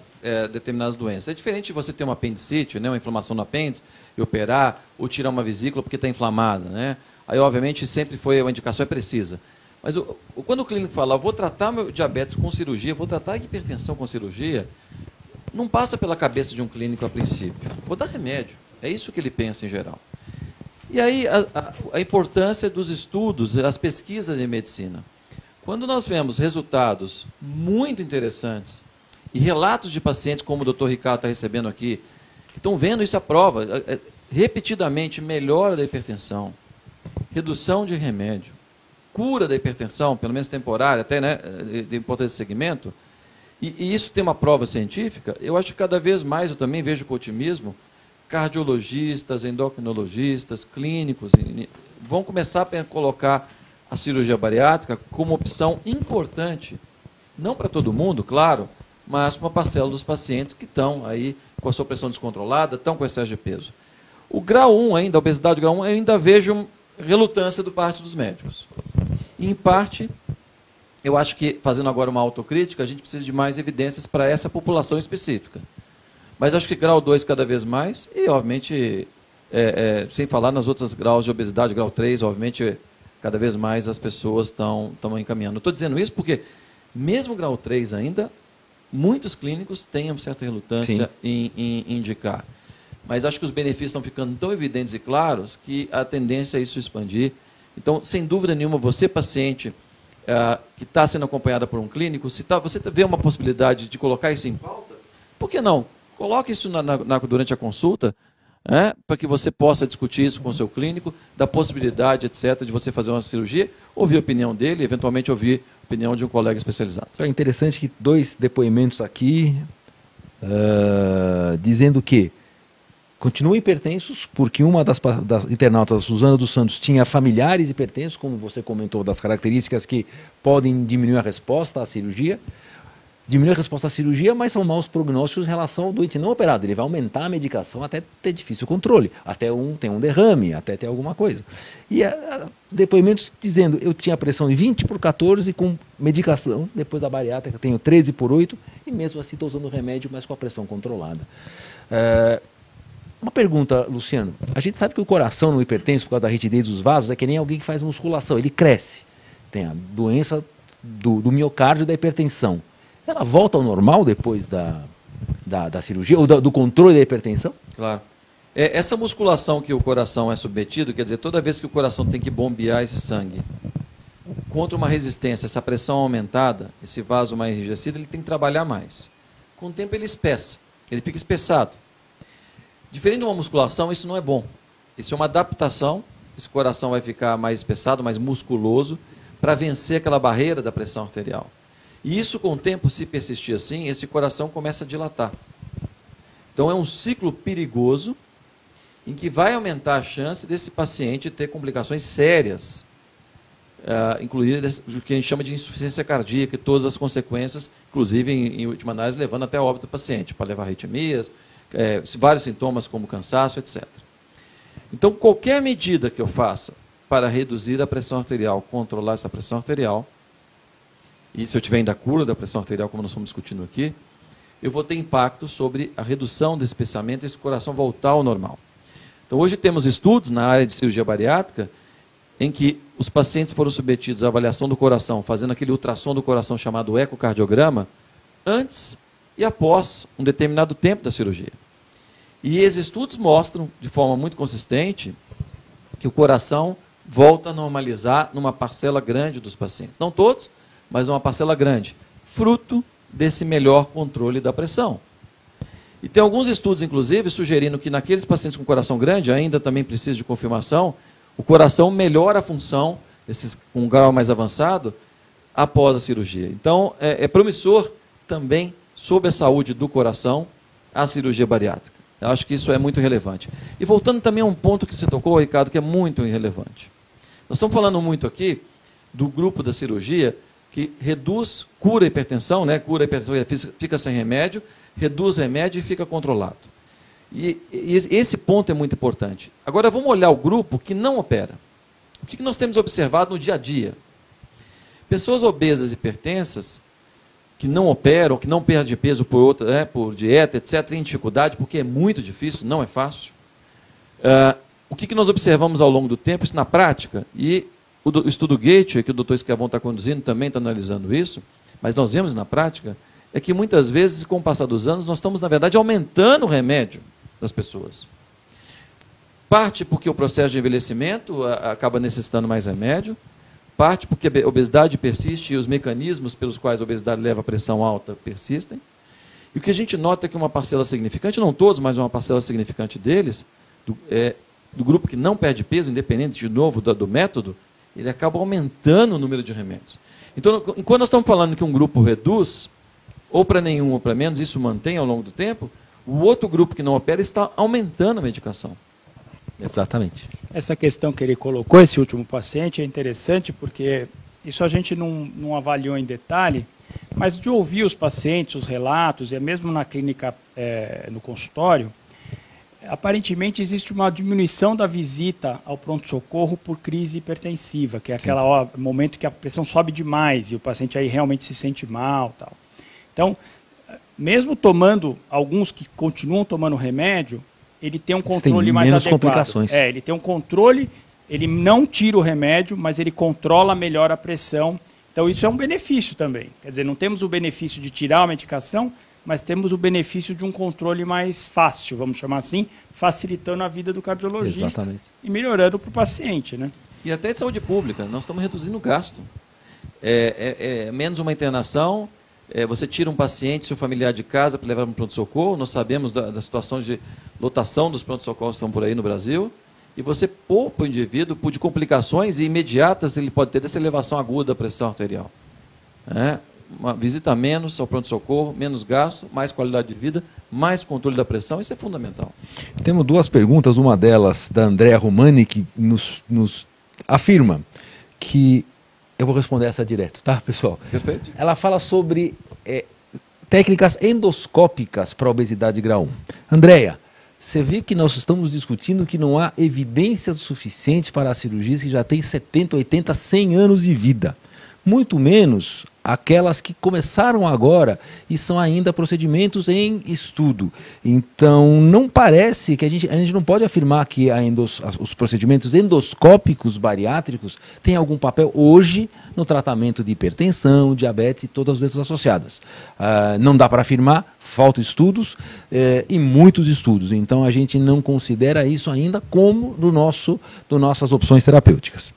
determinadas doenças. É diferente de você ter uma apendicite, né, uma inflamação no apêndice, e operar, ou tirar uma vesícula porque está inflamada, né? Aí, obviamente, sempre foi, a indicação é precisa. Mas quando o clínico fala, vou tratar meu diabetes com cirurgia, vou tratar a hipertensão com cirurgia, não passa pela cabeça de um clínico a princípio. Vou dar remédio. É isso que ele pensa em geral. E aí a importância dos estudos, as pesquisas em medicina. Quando nós vemos resultados muito interessantes e relatos de pacientes, como o Dr. Ricardo está recebendo aqui, que estão vendo isso à prova, repetidamente melhora da hipertensão, redução de remédio, cura da hipertensão, pelo menos temporária, até, né, de importância desse segmento, e isso tem uma prova científica, eu acho que cada vez mais eu também vejo com otimismo, cardiologistas, endocrinologistas, clínicos, vão começar a colocar a cirurgia bariátrica como opção importante, não para todo mundo, claro, mas para uma parcela dos pacientes que estão aí com a sua pressão descontrolada, estão com excesso de peso. O grau 1 ainda, a obesidade grau 1, eu ainda vejo relutância do parte dos médicos. E, em parte, eu acho que, fazendo agora uma autocrítica, a gente precisa de mais evidências para essa população específica. Mas acho que grau 2 cada vez mais, e, obviamente, sem falar nas outras graus de obesidade, grau 3, obviamente, cada vez mais as pessoas estão encaminhando. Estou dizendo isso porque, mesmo grau 3 ainda, muitos clínicos têm uma certa relutância em indicar. Mas acho que os benefícios estão ficando tão evidentes e claros que a tendência é isso expandir. Então, sem dúvida nenhuma, você, paciente, que está sendo acompanhada por um clínico, se você vê uma possibilidade de colocar isso em pauta, por que não? Coloque isso durante a consulta, para que você possa discutir isso com o seu clínico, da possibilidade, etc., de você fazer uma cirurgia, ouvir a opinião dele, eventualmente ouvir a opinião de um colega especializado. É interessante que 2 depoimentos aqui dizendo que continuam hipertensos, porque uma das internautas, Suzana dos Santos, tinha familiares hipertensos, como você comentou, das características que podem diminuir a resposta à cirurgia. Diminuir a resposta à cirurgia, mas são maus prognósticos em relação ao doente não operado. Ele vai aumentar a medicação até ter difícil controle, até tem um derrame, até ter alguma coisa. E depoimentos dizendo, eu tinha pressão de 20/14 com medicação, depois da bariátrica tenho 13/8, e mesmo assim estou usando o remédio, mas com a pressão controlada. Uma pergunta, Luciano. A gente sabe que o coração no hipertenso, por causa da rigidez dos vasos, é que nem alguém que faz musculação. Ele cresce. Tem a doença do miocárdio e da hipertensão. Ela volta ao normal depois da cirurgia, ou do controle da hipertensão? Claro. Essa musculação que o coração é submetido, quer dizer, toda vez que o coração tem que bombear esse sangue, contra uma resistência, essa pressão aumentada, esse vaso mais enrijecido, ele tem que trabalhar mais. Com o tempo ele espessa, ele fica espessado. Diferente de uma musculação, isso não é bom. Isso é uma adaptação, esse coração vai ficar mais espessado, mais musculoso, para vencer aquela barreira da pressão arterial. E isso, com o tempo, se persistir assim, esse coração começa a dilatar. Então, é um ciclo perigoso, em que vai aumentar a chance desse paciente ter complicações sérias, incluindo o que a gente chama de insuficiência cardíaca e todas as consequências, inclusive, em última análise, levando até o óbito do paciente, para levar arritmias, vários sintomas como cansaço, etc. Então, qualquer medida que eu faça para reduzir a pressão arterial, controlar essa pressão arterial, e se eu tiver ainda a cura da pressão arterial, como nós estamos discutindo aqui, eu vou ter impacto sobre a redução desse espessamento e esse coração voltar ao normal. Então, hoje temos estudos na área de cirurgia bariátrica em que os pacientes foram submetidos à avaliação do coração, fazendo aquele ultrassom do coração chamado ecocardiograma, antes e após um determinado tempo da cirurgia. E esses estudos mostram, de forma muito consistente, que o coração volta a normalizar numa parcela grande dos pacientes. Não todos, mas uma parcela grande, fruto desse melhor controle da pressão. E tem alguns estudos, inclusive, sugerindo que naqueles pacientes com coração grande, ainda também precisa de confirmação, o coração melhora a função, esses com um grau mais avançado, após a cirurgia. Então, é promissor também, sobre a saúde do coração, a cirurgia bariátrica. Eu acho que isso é muito relevante. E voltando também a um ponto que você tocou, Ricardo, que é muito relevante. Nós estamos falando muito aqui do grupo da cirurgia que reduz, cura a hipertensão, né? Cura a hipertensão, fica sem remédio, reduz remédio e fica controlado. E esse ponto é muito importante. Agora vamos olhar o grupo que não opera. O que nós temos observado no dia a dia? Pessoas obesas e hipertensas, que não operam, que não perdem peso por dieta, etc., têm dificuldade, porque é muito difícil, não é fácil. O que nós observamos ao longo do tempo, isso na prática, e o estudo Gateway, que o Dr. Schiavon está conduzindo, também está analisando isso, mas nós vemos na prática, é que muitas vezes, com o passar dos anos, nós estamos, na verdade, aumentando o remédio das pessoas. Parte porque o processo de envelhecimento acaba necessitando mais remédio, parte porque a obesidade persiste e os mecanismos pelos quais a obesidade leva a pressão alta persistem. E o que a gente nota é que uma parcela significante, não todos, mas uma parcela significante deles, do grupo que não perde peso, independente de novo do método, ele acaba aumentando o número de remédios. Então, quando nós estamos falando que um grupo reduz, ou para nenhum ou para menos, isso mantém ao longo do tempo, o outro grupo que não opera está aumentando a medicação. Exatamente. Essa questão que ele colocou, esse último paciente, é interessante porque isso a gente não avaliou em detalhe, mas de ouvir os pacientes, os relatos, e mesmo na clínica, no consultório, aparentemente existe uma diminuição da visita ao pronto-socorro por crise hipertensiva, que é aquele momento que a pressão sobe demais e o paciente aí realmente se sente mal. Tal. Então, mesmo tomando, alguns que continuam tomando remédio, ele tem um controle mais adequado. Complicações. Ele tem um controle, ele não tira o remédio, mas ele controla melhor a pressão. Então, isso é um benefício também. Quer dizer, não temos o benefício de tirar a medicação, mas temos o benefício de um controle mais fácil, vamos chamar assim, facilitando a vida do cardiologista. Exatamente. E melhorando para o paciente, né? E até de saúde pública, nós estamos reduzindo o gasto. Menos uma internação, você tira um paciente, seu familiar de casa para levar para um pronto-socorro, nós sabemos da situação de lotação dos pronto-socorros que estão por aí no Brasil, e você poupa o indivíduo de complicações imediatas, ele pode ter dessa elevação aguda da pressão arterial. Uma visita menos ao pronto-socorro, menos gasto, mais qualidade de vida, mais controle da pressão, isso é fundamental. Temos duas perguntas, uma delas da Andréa Romani, que nos afirma que, eu vou responder essa direto, tá, pessoal? Perfeito. Ela fala sobre técnicas endoscópicas para a obesidade grau 1. Andréa, você viu que nós estamos discutindo que não há evidências suficientes para as cirurgias que já têm 70, 80, 100 anos de vida. Muito menos aquelas que começaram agora e são ainda procedimentos em estudo. Então, não parece que a gente não pode afirmar que os procedimentos endoscópicos bariátricos têm algum papel hoje no tratamento de hipertensão, diabetes e todas as doenças associadas. Não dá para afirmar, faltam estudos e muitos estudos. Então, a gente não considera isso ainda como nossas opções terapêuticas.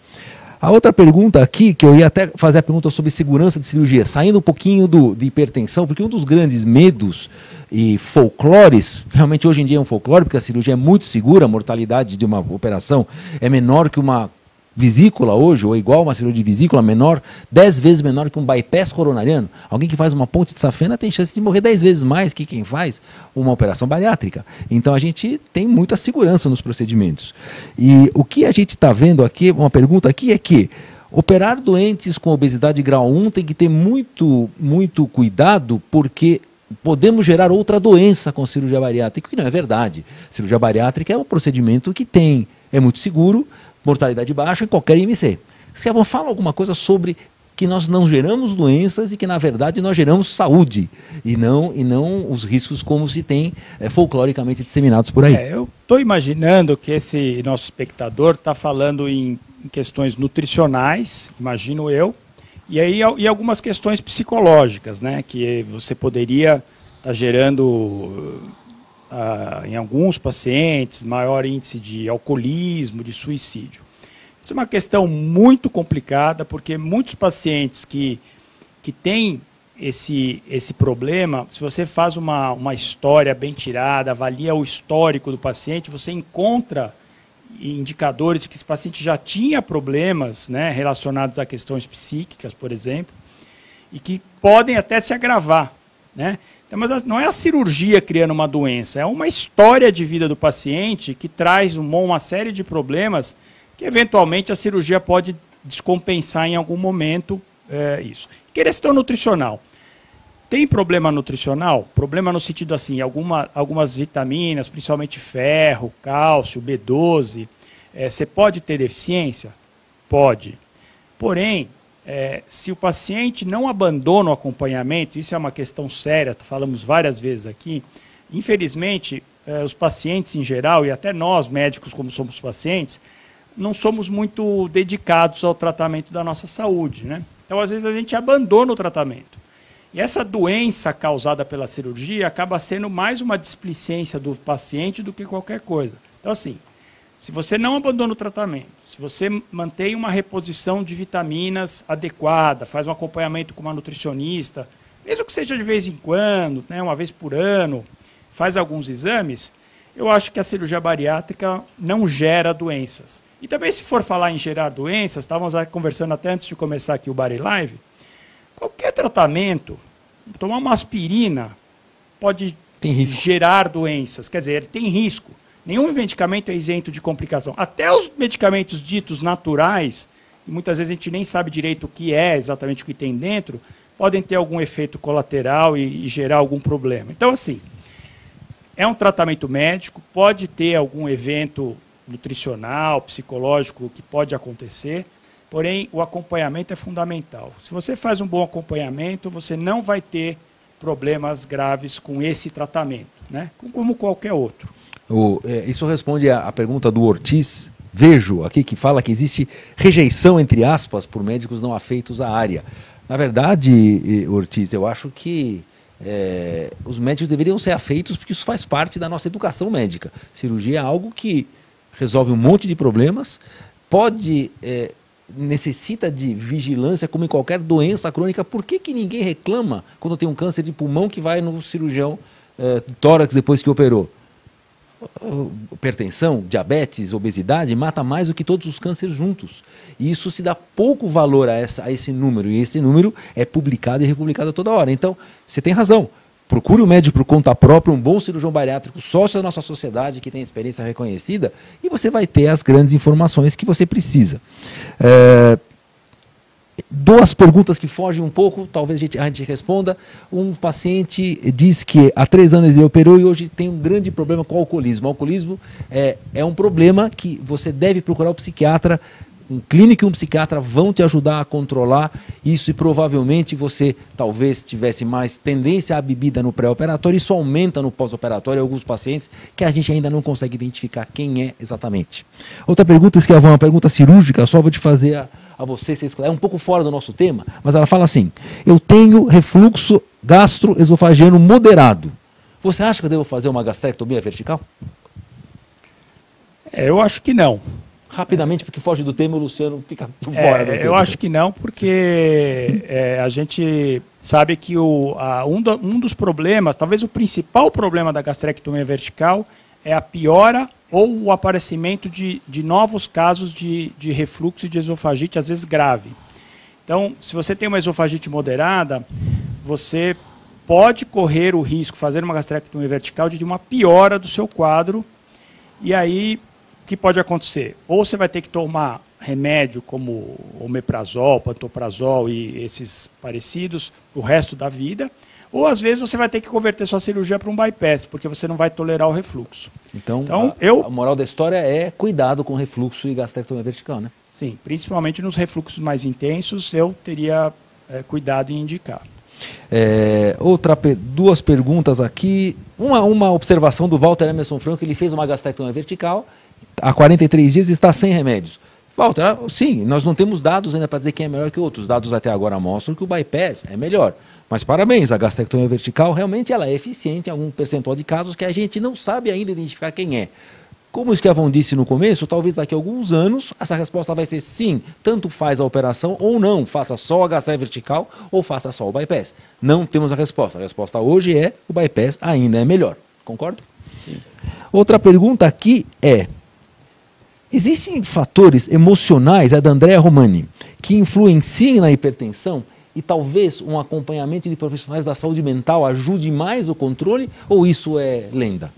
A outra pergunta aqui, que eu ia até fazer a pergunta sobre segurança de cirurgia, saindo um pouquinho de hipertensão, porque um dos grandes medos e folclores, realmente hoje em dia é um folclore, porque a cirurgia é muito segura, a mortalidade de uma operação é menor que uma vesícula hoje, ou igual uma cirurgia de vesícula, 10 vezes menor que um bypass coronariano. Alguém que faz uma ponte de safena tem chance de morrer 10 vezes mais que quem faz uma operação bariátrica. Então a gente tem muita segurança nos procedimentos. E o que a gente está vendo aqui, uma pergunta aqui é que operar doentes com obesidade grau 1 tem que ter muito, muito cuidado, porque podemos gerar outra doença com cirurgia bariátrica, que não é verdade. Cirurgia bariátrica é um procedimento que é muito seguro, mortalidade baixa em qualquer IMC. Se eu falo alguma coisa sobre que nós não geramos doenças e que, na verdade, nós geramos saúde e não os riscos como se tem folcloricamente disseminados por aí. Eu estou imaginando que esse nosso espectador está falando em questões nutricionais, imagino eu, e algumas questões psicológicas, né, que você poderia estar gerando em alguns pacientes, maior índice de alcoolismo, de suicídio. Isso é uma questão muito complicada, porque muitos pacientes que têm esse problema, se você faz uma história bem tirada, avalia o histórico do paciente, você encontra indicadores que esse paciente já tinha problemas, né, relacionados a questões psíquicas, por exemplo, e que podem até se agravar, né? Mas não é a cirurgia criando uma doença, é uma história de vida do paciente que traz uma série de problemas que, eventualmente, a cirurgia pode descompensar em algum momento isso. Questão nutricional. Tem problema nutricional? Problema no sentido assim, algumas vitaminas, principalmente ferro, cálcio, B12, você pode ter deficiência? Pode. Porém, se o paciente não abandona o acompanhamento, isso é uma questão séria, falamos várias vezes aqui, infelizmente, os pacientes em geral, e até nós médicos, como somos pacientes, não somos muito dedicados ao tratamento da nossa saúde, né? Então, às vezes, a gente abandona o tratamento. E essa doença causada pela cirurgia acaba sendo mais uma displicência do paciente do que qualquer coisa. Então, assim, se você não abandona o tratamento, se você mantém uma reposição de vitaminas adequada, faz um acompanhamento com uma nutricionista, mesmo que seja de vez em quando, né, uma vez por ano, faz alguns exames, eu acho que a cirurgia bariátrica não gera doenças. E também, se for falar em gerar doenças, estávamos conversando até antes de começar aqui o Bari Live, qualquer tratamento, tomar uma aspirina, pode gerar doenças, quer dizer, tem risco. Nenhum medicamento é isento de complicação. Até os medicamentos ditos naturais, que muitas vezes a gente nem sabe direito o que é, exatamente o que tem dentro, podem ter algum efeito colateral e gerar algum problema. Então, assim, é um tratamento médico, pode ter algum evento nutricional, psicológico que pode acontecer, porém o acompanhamento é fundamental. Se você faz um bom acompanhamento, você não vai ter problemas graves com esse tratamento, né? Como qualquer outro. Isso responde à pergunta do Ortiz. Vejo aqui que fala que existe rejeição, entre aspas, por médicos não afeitos à área. Na verdade, Ortiz, eu acho que os médicos deveriam ser afeitos porque isso faz parte da nossa educação médica. Cirurgia é algo que resolve um monte de problemas, necessita de vigilância como em qualquer doença crônica. Por que ninguém reclama quando tem um câncer de pulmão que vai no cirurgião tórax depois que operou? Hipertensão, diabetes, obesidade mata mais do que todos os cânceres juntos. E isso se dá pouco valor a esse número, e esse número é publicado e republicado toda hora. Então, você tem razão. Procure um médico por conta própria, um bom cirurgião bariátrico, sócio da nossa sociedade, que tem experiência reconhecida, e você vai ter as grandes informações que você precisa. Duas perguntas que fogem um pouco, talvez a gente responda. Um paciente diz que há 3 anos ele operou e hoje tem um grande problema com o alcoolismo. O alcoolismo é um problema que você deve procurar o psiquiatra. Um clínico e um psiquiatra vão te ajudar a controlar isso, e provavelmente você talvez tivesse mais tendência à bebida no pré-operatório. Isso aumenta no pós-operatório em alguns pacientes que a gente ainda não consegue identificar quem é exatamente. Outra pergunta, que é uma pergunta cirúrgica, só vou te fazer a você, é um pouco fora do nosso tema, mas ela fala assim: eu tenho refluxo gastroesofagiano moderado. Você acha que eu devo fazer uma gastrectomia vertical? Eu acho que não. Rapidamente, porque foge do tema, o Luciano fica por fora do tema. Eu acho que não, porque a gente sabe que um dos problemas, talvez o principal problema da gastrectomia vertical, é a piora ou o aparecimento de novos casos de refluxo e de esofagite, às vezes grave. Então, se você tem uma esofagite moderada, você pode correr o risco, fazer uma gastrectomia vertical, de uma piora do seu quadro, e aí o que pode acontecer? Ou você vai ter que tomar remédio como omeprazol, pantoprazol e esses parecidos o resto da vida, ou às vezes você vai ter que converter sua cirurgia para um bypass, porque você não vai tolerar o refluxo. Então a moral da história é cuidado com refluxo e gastrectomia vertical, né? Sim, principalmente nos refluxos mais intensos, eu teria cuidado em indicar. Duas perguntas aqui. Uma observação do Walter Emerson Franco, ele fez uma gastrectomia vertical há 43 dias e está sem remédios. Walter, sim, nós não temos dados ainda para dizer quem é melhor que outros. Os dados até agora mostram que o bypass é melhor. Mas parabéns, a gastrectomia vertical realmente ela é eficiente em algum percentual de casos que a gente não sabe ainda identificar quem é. Como o Schiavon disse no começo, talvez daqui a alguns anos essa resposta vai ser sim, tanto faz a operação ou não, faça só a gastrectomia vertical ou faça só o bypass. Não temos a resposta. A resposta hoje é o bypass ainda é melhor. Concordo? Sim. Outra pergunta aqui é: existem fatores emocionais, é da Andréa Romani, que influenciam na hipertensão e talvez um acompanhamento de profissionais da saúde mental ajude mais o controle, ou isso é lenda?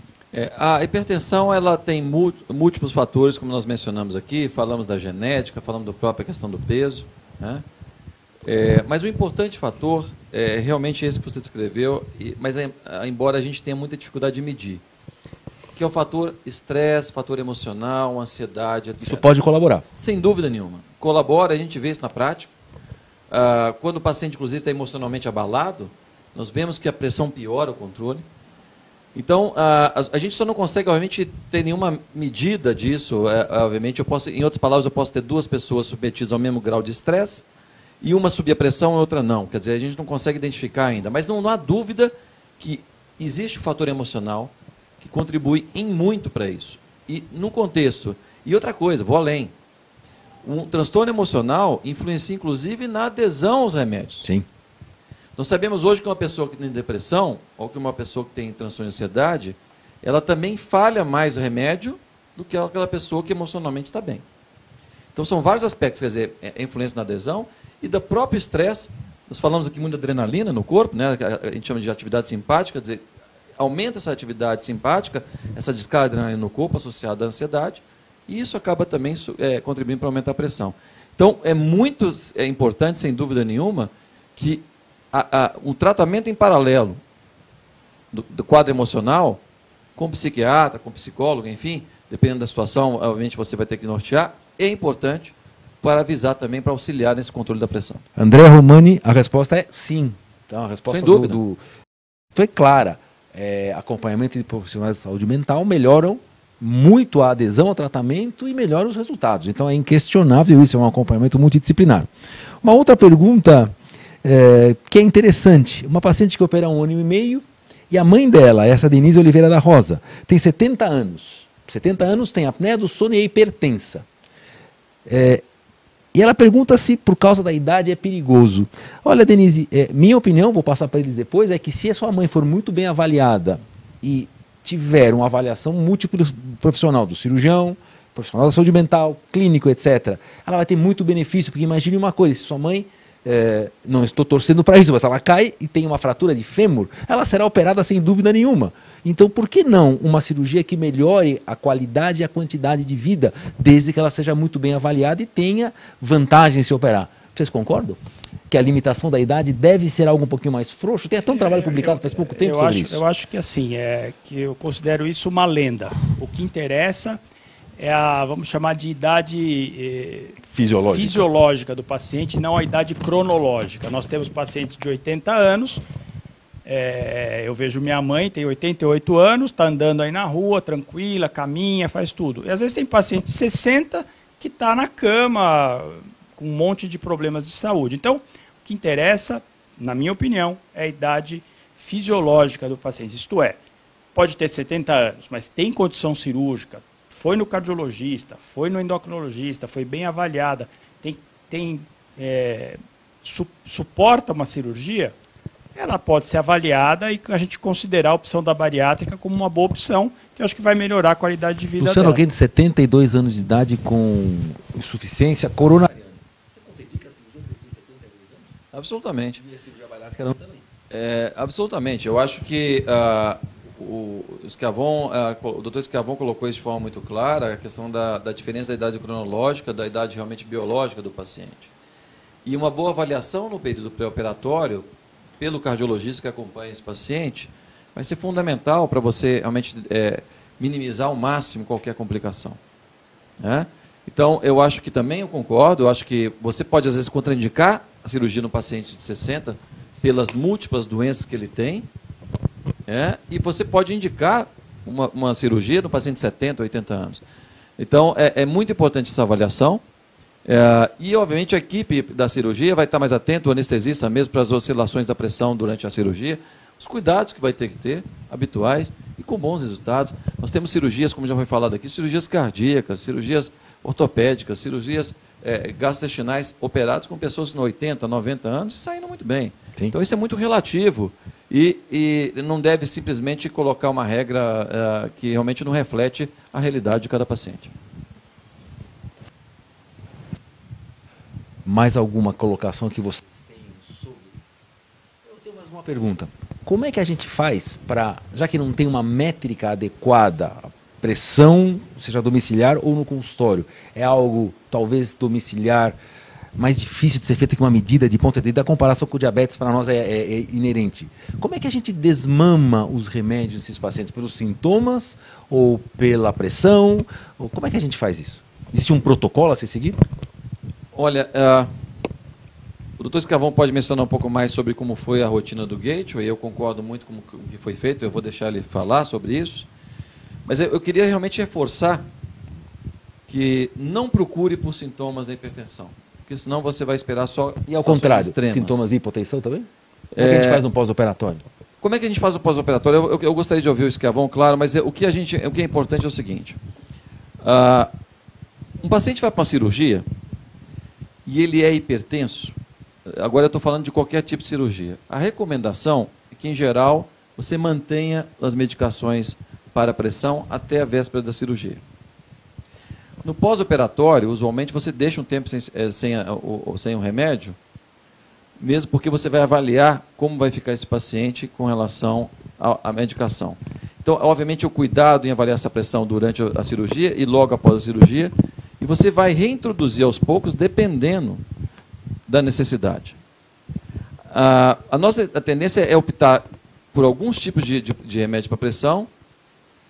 A hipertensão ela tem múltiplos fatores, como nós mencionamos aqui, falamos da genética, falamos da própria questão do peso, né? Mas o importante fator é realmente esse que você descreveu, mas embora a gente tenha muita dificuldade de medir, que é o fator estresse, fator emocional, ansiedade, etc. Isso pode colaborar? Sem dúvida nenhuma. Colabora, a gente vê isso na prática. Quando o paciente, inclusive, está emocionalmente abalado, nós vemos que a pressão piora o controle. Então, a gente só não consegue, obviamente, ter nenhuma medida disso. Obviamente, em outras palavras, eu posso ter 2 pessoas submetidas ao mesmo grau de estresse e uma subir a pressão e outra não. Quer dizer, a gente não consegue identificar ainda. Mas não há dúvida que existe o fator emocional que contribui em muito para isso. E no contexto. E outra coisa, vou além. Um transtorno emocional influencia, inclusive, na adesão aos remédios. Sim. Nós sabemos hoje que uma pessoa que tem depressão, ou que uma pessoa que tem transtorno de ansiedade, ela também falha mais o remédio do que aquela pessoa que emocionalmente está bem. Então, são vários aspectos, quer dizer, a influência na adesão e do próprio estresse. Nós falamos aqui muito de adrenalina no corpo, né? A gente chama de atividade simpática, quer dizer, aumenta essa atividade simpática, essa descarga de adrenalina no corpo associada à ansiedade, e isso acaba também contribuindo para aumentar a pressão. Então, é muito importante, sem dúvida nenhuma, que o tratamento em paralelo do quadro emocional, com psiquiatra, com psicólogo, enfim, dependendo da situação, obviamente você vai ter que nortear, é importante para avisar também, para auxiliar nesse controle da pressão. André Romani, a resposta é sim. Então, a resposta sem dúvida. foi clara. Acompanhamento de profissionais de saúde mental melhoram muito a adesão ao tratamento e melhoram os resultados. Então, é inquestionável isso, é um acompanhamento multidisciplinar. Uma outra pergunta que é interessante. Uma paciente que opera há 1 ano e meio e a mãe dela, essa Denise Oliveira da Rosa, tem 70 anos. 70 anos, tem apneia do sono e é hipertensa. E ela pergunta se por causa da idade é perigoso. Olha, Denise, minha opinião, vou passar para eles depois, é que se a sua mãe for muito bem avaliada e tiver uma avaliação multiprofissional do cirurgião, profissional da saúde mental, clínico, etc., ela vai ter muito benefício, porque imagine uma coisa, se sua mãe, não estou torcendo para isso, mas ela cai e tem uma fratura de fêmur, ela será operada sem dúvida nenhuma. Então, por que não uma cirurgia que melhore a qualidade e a quantidade de vida, desde que ela seja muito bem avaliada e tenha vantagem em se operar? Vocês concordam? Que a limitação da idade deve ser algo um pouquinho mais frouxo? Tem até um trabalho publicado faz pouco tempo sobre isso. Eu acho que assim, que eu considero isso uma lenda. O que interessa é vamos chamar de idade fisiológica do paciente, não a idade cronológica. Nós temos pacientes de 80 anos, eu vejo minha mãe, tem 88 anos, está andando aí na rua, tranquila, caminha, faz tudo. E às vezes tem paciente de 60 que está na cama com um monte de problemas de saúde. Então, o que interessa, na minha opinião, é a idade fisiológica do paciente. Isto é, pode ter 70 anos, mas tem condição cirúrgica, foi no cardiologista, foi no endocrinologista, foi bem avaliada, suporta uma cirurgia, ela pode ser avaliada e a gente considerar a opção da bariátrica como uma boa opção, que eu acho que vai melhorar a qualidade de vida Luciano, dela. alguém de 72 anos de idade com insuficiência coronariana. Você contraindica a cirurgia de 72 anos? Absolutamente. E a cirurgia bariátrica não também? Absolutamente. Eu acho que o doutor Schiavon colocou isso de forma muito clara, a questão da diferença da idade cronológica, da idade realmente biológica do paciente. E uma boa avaliação no período pré-operatório, pelo cardiologista que acompanha esse paciente, vai ser fundamental para você realmente minimizar ao máximo qualquer complicação. Né? Então, eu acho que também eu concordo, eu acho que você pode, às vezes, contraindicar a cirurgia no paciente de 60 pelas múltiplas doenças que ele tem, e você pode indicar uma cirurgia no paciente de 70, 80 anos. Então, é muito importante essa avaliação. E, obviamente, a equipe da cirurgia vai estar mais atenta, o anestesista mesmo, para as oscilações da pressão durante a cirurgia, os cuidados que vai ter que ter, habituais, e com bons resultados. Nós temos cirurgias, como já foi falado aqui, cirurgias cardíacas, cirurgias ortopédicas, cirurgias gastrointestinais operadas com pessoas com 80, 90 anos e saindo muito bem. Sim. Então, isso é muito relativo e não deve simplesmente colocar uma regra que realmente não reflete a realidade de cada paciente. Mais alguma colocação que vocês têm sobre? Eu tenho mais uma pergunta. Como é que a gente faz para, já que não tem uma métrica adequada, a pressão, seja domiciliar ou no consultório, é algo talvez domiciliar mais difícil de ser feito que uma medida de ponta de dedo, a comparação com o diabetes para nós é inerente. Como é que a gente desmama os remédios desses pacientes? Pelos sintomas ou pela pressão? Ou como é que a gente faz isso? Existe um protocolo a ser seguido? Olha, o doutor Schiavon pode mencionar um pouco mais sobre como foi a rotina do Gateway, eu concordo muito com o que foi feito, eu vou deixar ele falar sobre isso, mas eu queria realmente reforçar que não procure por sintomas da hipertensão, porque senão você vai esperar só e ao contrário, extremas. Sintomas de hipotensão também? Como é que a gente faz no pós-operatório? Como é que a gente faz o pós-operatório? Eu gostaria de ouvir o Schiavon, claro, mas o que é importante é o seguinte, um paciente vai para uma cirurgia e ele é hipertenso, agora eu estou falando de qualquer tipo de cirurgia. A recomendação é que, em geral, você mantenha as medicações para a pressão até a véspera da cirurgia. No pós-operatório, usualmente você deixa um tempo sem o remédio, mesmo porque você vai avaliar como vai ficar esse paciente com relação à medicação. Então, obviamente, o cuidado em avaliar essa pressão durante a cirurgia e logo após a cirurgia, e você vai reintroduzir aos poucos, dependendo da necessidade. A nossa tendência é optar por alguns tipos de remédio para pressão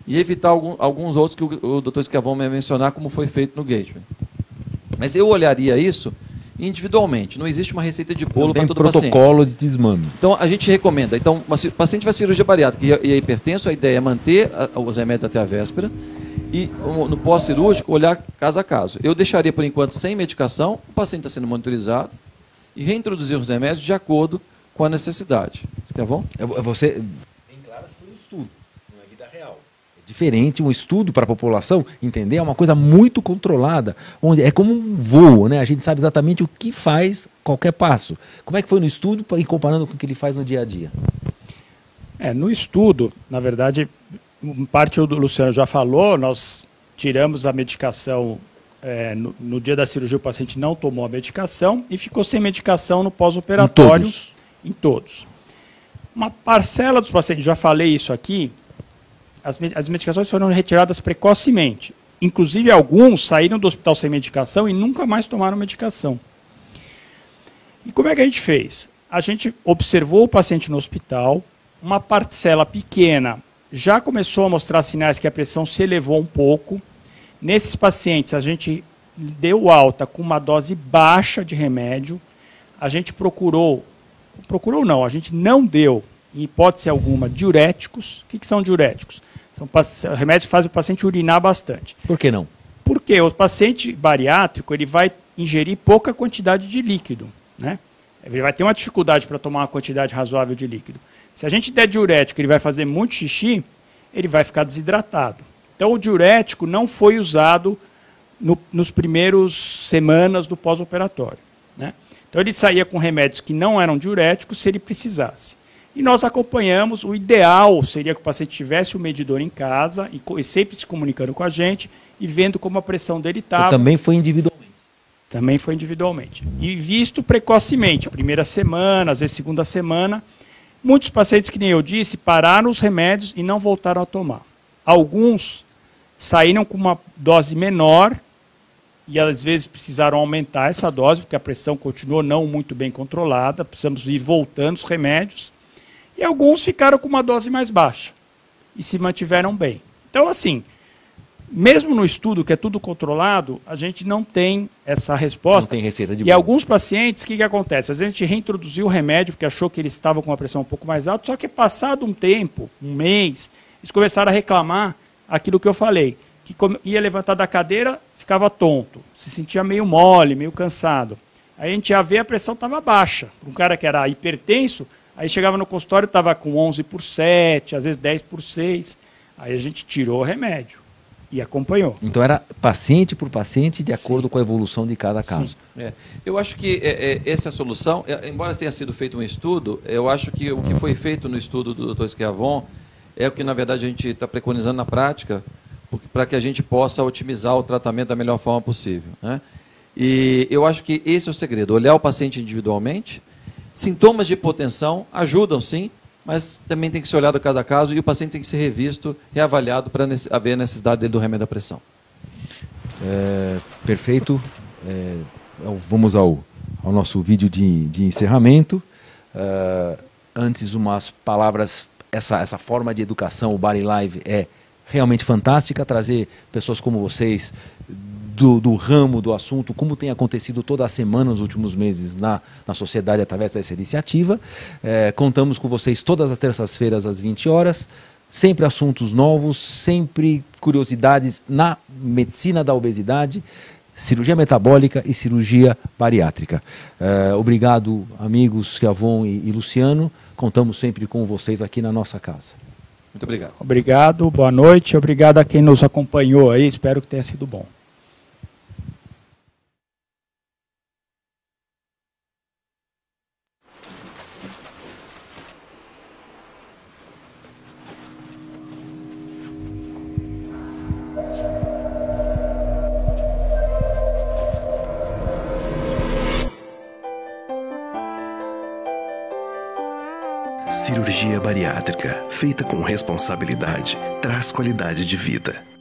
e evitar alguns outros que o Dr. Schiavon vai mencionar, como foi feito no Gateway. Mas eu olharia isso individualmente, não existe uma receita de bolo para todo paciente. Protocolo de desmame. Então, a gente recomenda. Então, o paciente vai cirurgia bariátrica e é hipertenso, a ideia é manter os remédios até a véspera e, no pós-cirúrgico, olhar caso a caso. Eu deixaria, por enquanto, sem medicação, o paciente está sendo monitorizado e reintroduzir os remédios de acordo com a necessidade. Tá bom? Você... Bem claro que foi um estudo, não é vida real. É diferente, um estudo para a população, entender, é uma coisa muito controlada, onde é como um voo, né? A gente sabe exatamente o que faz qualquer passo. Como é que foi no estudo e comparando com o que ele faz no dia a dia? No estudo, na verdade, parte o Luciano já falou, nós tiramos a medicação, no dia da cirurgia o paciente não tomou a medicação e ficou sem medicação no pós-operatório. Em todos. Uma parcela dos pacientes, já falei isso aqui, as medicações foram retiradas precocemente. Inclusive, alguns saíram do hospital sem medicação e nunca mais tomaram medicação. E como é que a gente fez? A gente observou o paciente no hospital, uma parcela pequena já começou a mostrar sinais que a pressão se elevou um pouco. Nesses pacientes, a gente deu alta com uma dose baixa de remédio. A gente a gente não deu, em hipótese alguma, diuréticos. O que são diuréticos? São remédios que fazem o paciente urinar bastante. Por que não? Porque o paciente bariátrico ele vai ingerir pouca quantidade de líquido, né? Ele vai ter uma dificuldade para tomar uma quantidade razoável de líquido. Se a gente der diurético, ele vai fazer muito xixi, ele vai ficar desidratado. Então, o diurético não foi usado nos primeiros semanas do pós-operatório, né? Então, ele saía com remédios que não eram diuréticos se ele precisasse. E nós acompanhamos, o ideal seria que o paciente tivesse o medidor em casa e sempre se comunicando com a gente e vendo como a pressão dele estava. Também foi individualmente. Também foi individualmente. E visto precocemente, primeira semana, às vezes segunda semana. Muitos pacientes, que nem eu disse, pararam os remédios e não voltaram a tomar. Alguns saíram com uma dose menor e às vezes precisaram aumentar essa dose, porque a pressão continuou não muito bem controlada, precisamos ir voltando os remédios. E alguns ficaram com uma dose mais baixa e se mantiveram bem. Então, assim, mesmo no estudo, que é tudo controlado, a gente não tem essa resposta. Não tem receita de E bolo. alguns pacientes, o que acontece? Às vezes a gente reintroduziu o remédio, porque achou que eles estavam com uma pressão um pouco mais alta, só que passado um tempo, um mês, eles começaram a reclamar aquilo que eu falei, que ia levantar da cadeira, ficava tonto, se sentia meio mole, meio cansado. Aí a gente ia ver, a pressão estava baixa. Para um cara que era hipertenso, aí chegava no consultório, estava com 11/7, às vezes 10/6. Aí a gente tirou o remédio e acompanhou. Então era paciente por paciente, de acordo com a evolução de cada caso. Eu acho que essa é a solução. Embora tenha sido feito um estudo, eu acho que o que foi feito no estudo do Dr. Schiavon é o que, na verdade, a gente está preconizando na prática, para que a gente possa otimizar o tratamento da melhor forma possível, né? E eu acho que esse é o segredo, olhar o paciente individualmente. Sintomas de hipotensão ajudam, sim, mas também tem que ser olhado caso a caso e o paciente tem que ser revisto, reavaliado para haver a necessidade dele do remédio da pressão. Perfeito. Vamos ao nosso vídeo de encerramento. Antes, umas palavras. Essa forma de educação, o Body Live, é realmente fantástica. Trazer pessoas como vocês do ramo, do assunto, como tem acontecido toda a semana nos últimos meses na sociedade através dessa iniciativa. Contamos com vocês todas as terças-feiras às 20 horas, sempre assuntos novos, sempre curiosidades na medicina da obesidade, cirurgia metabólica e cirurgia bariátrica. Obrigado, amigos Schiavon e Luciano, contamos sempre com vocês aqui na nossa casa. Muito obrigado. Obrigado, boa noite, obrigado a quem nos acompanhou aí, espero que tenha sido bom. Cirurgia bariátrica, feita com responsabilidade, traz qualidade de vida.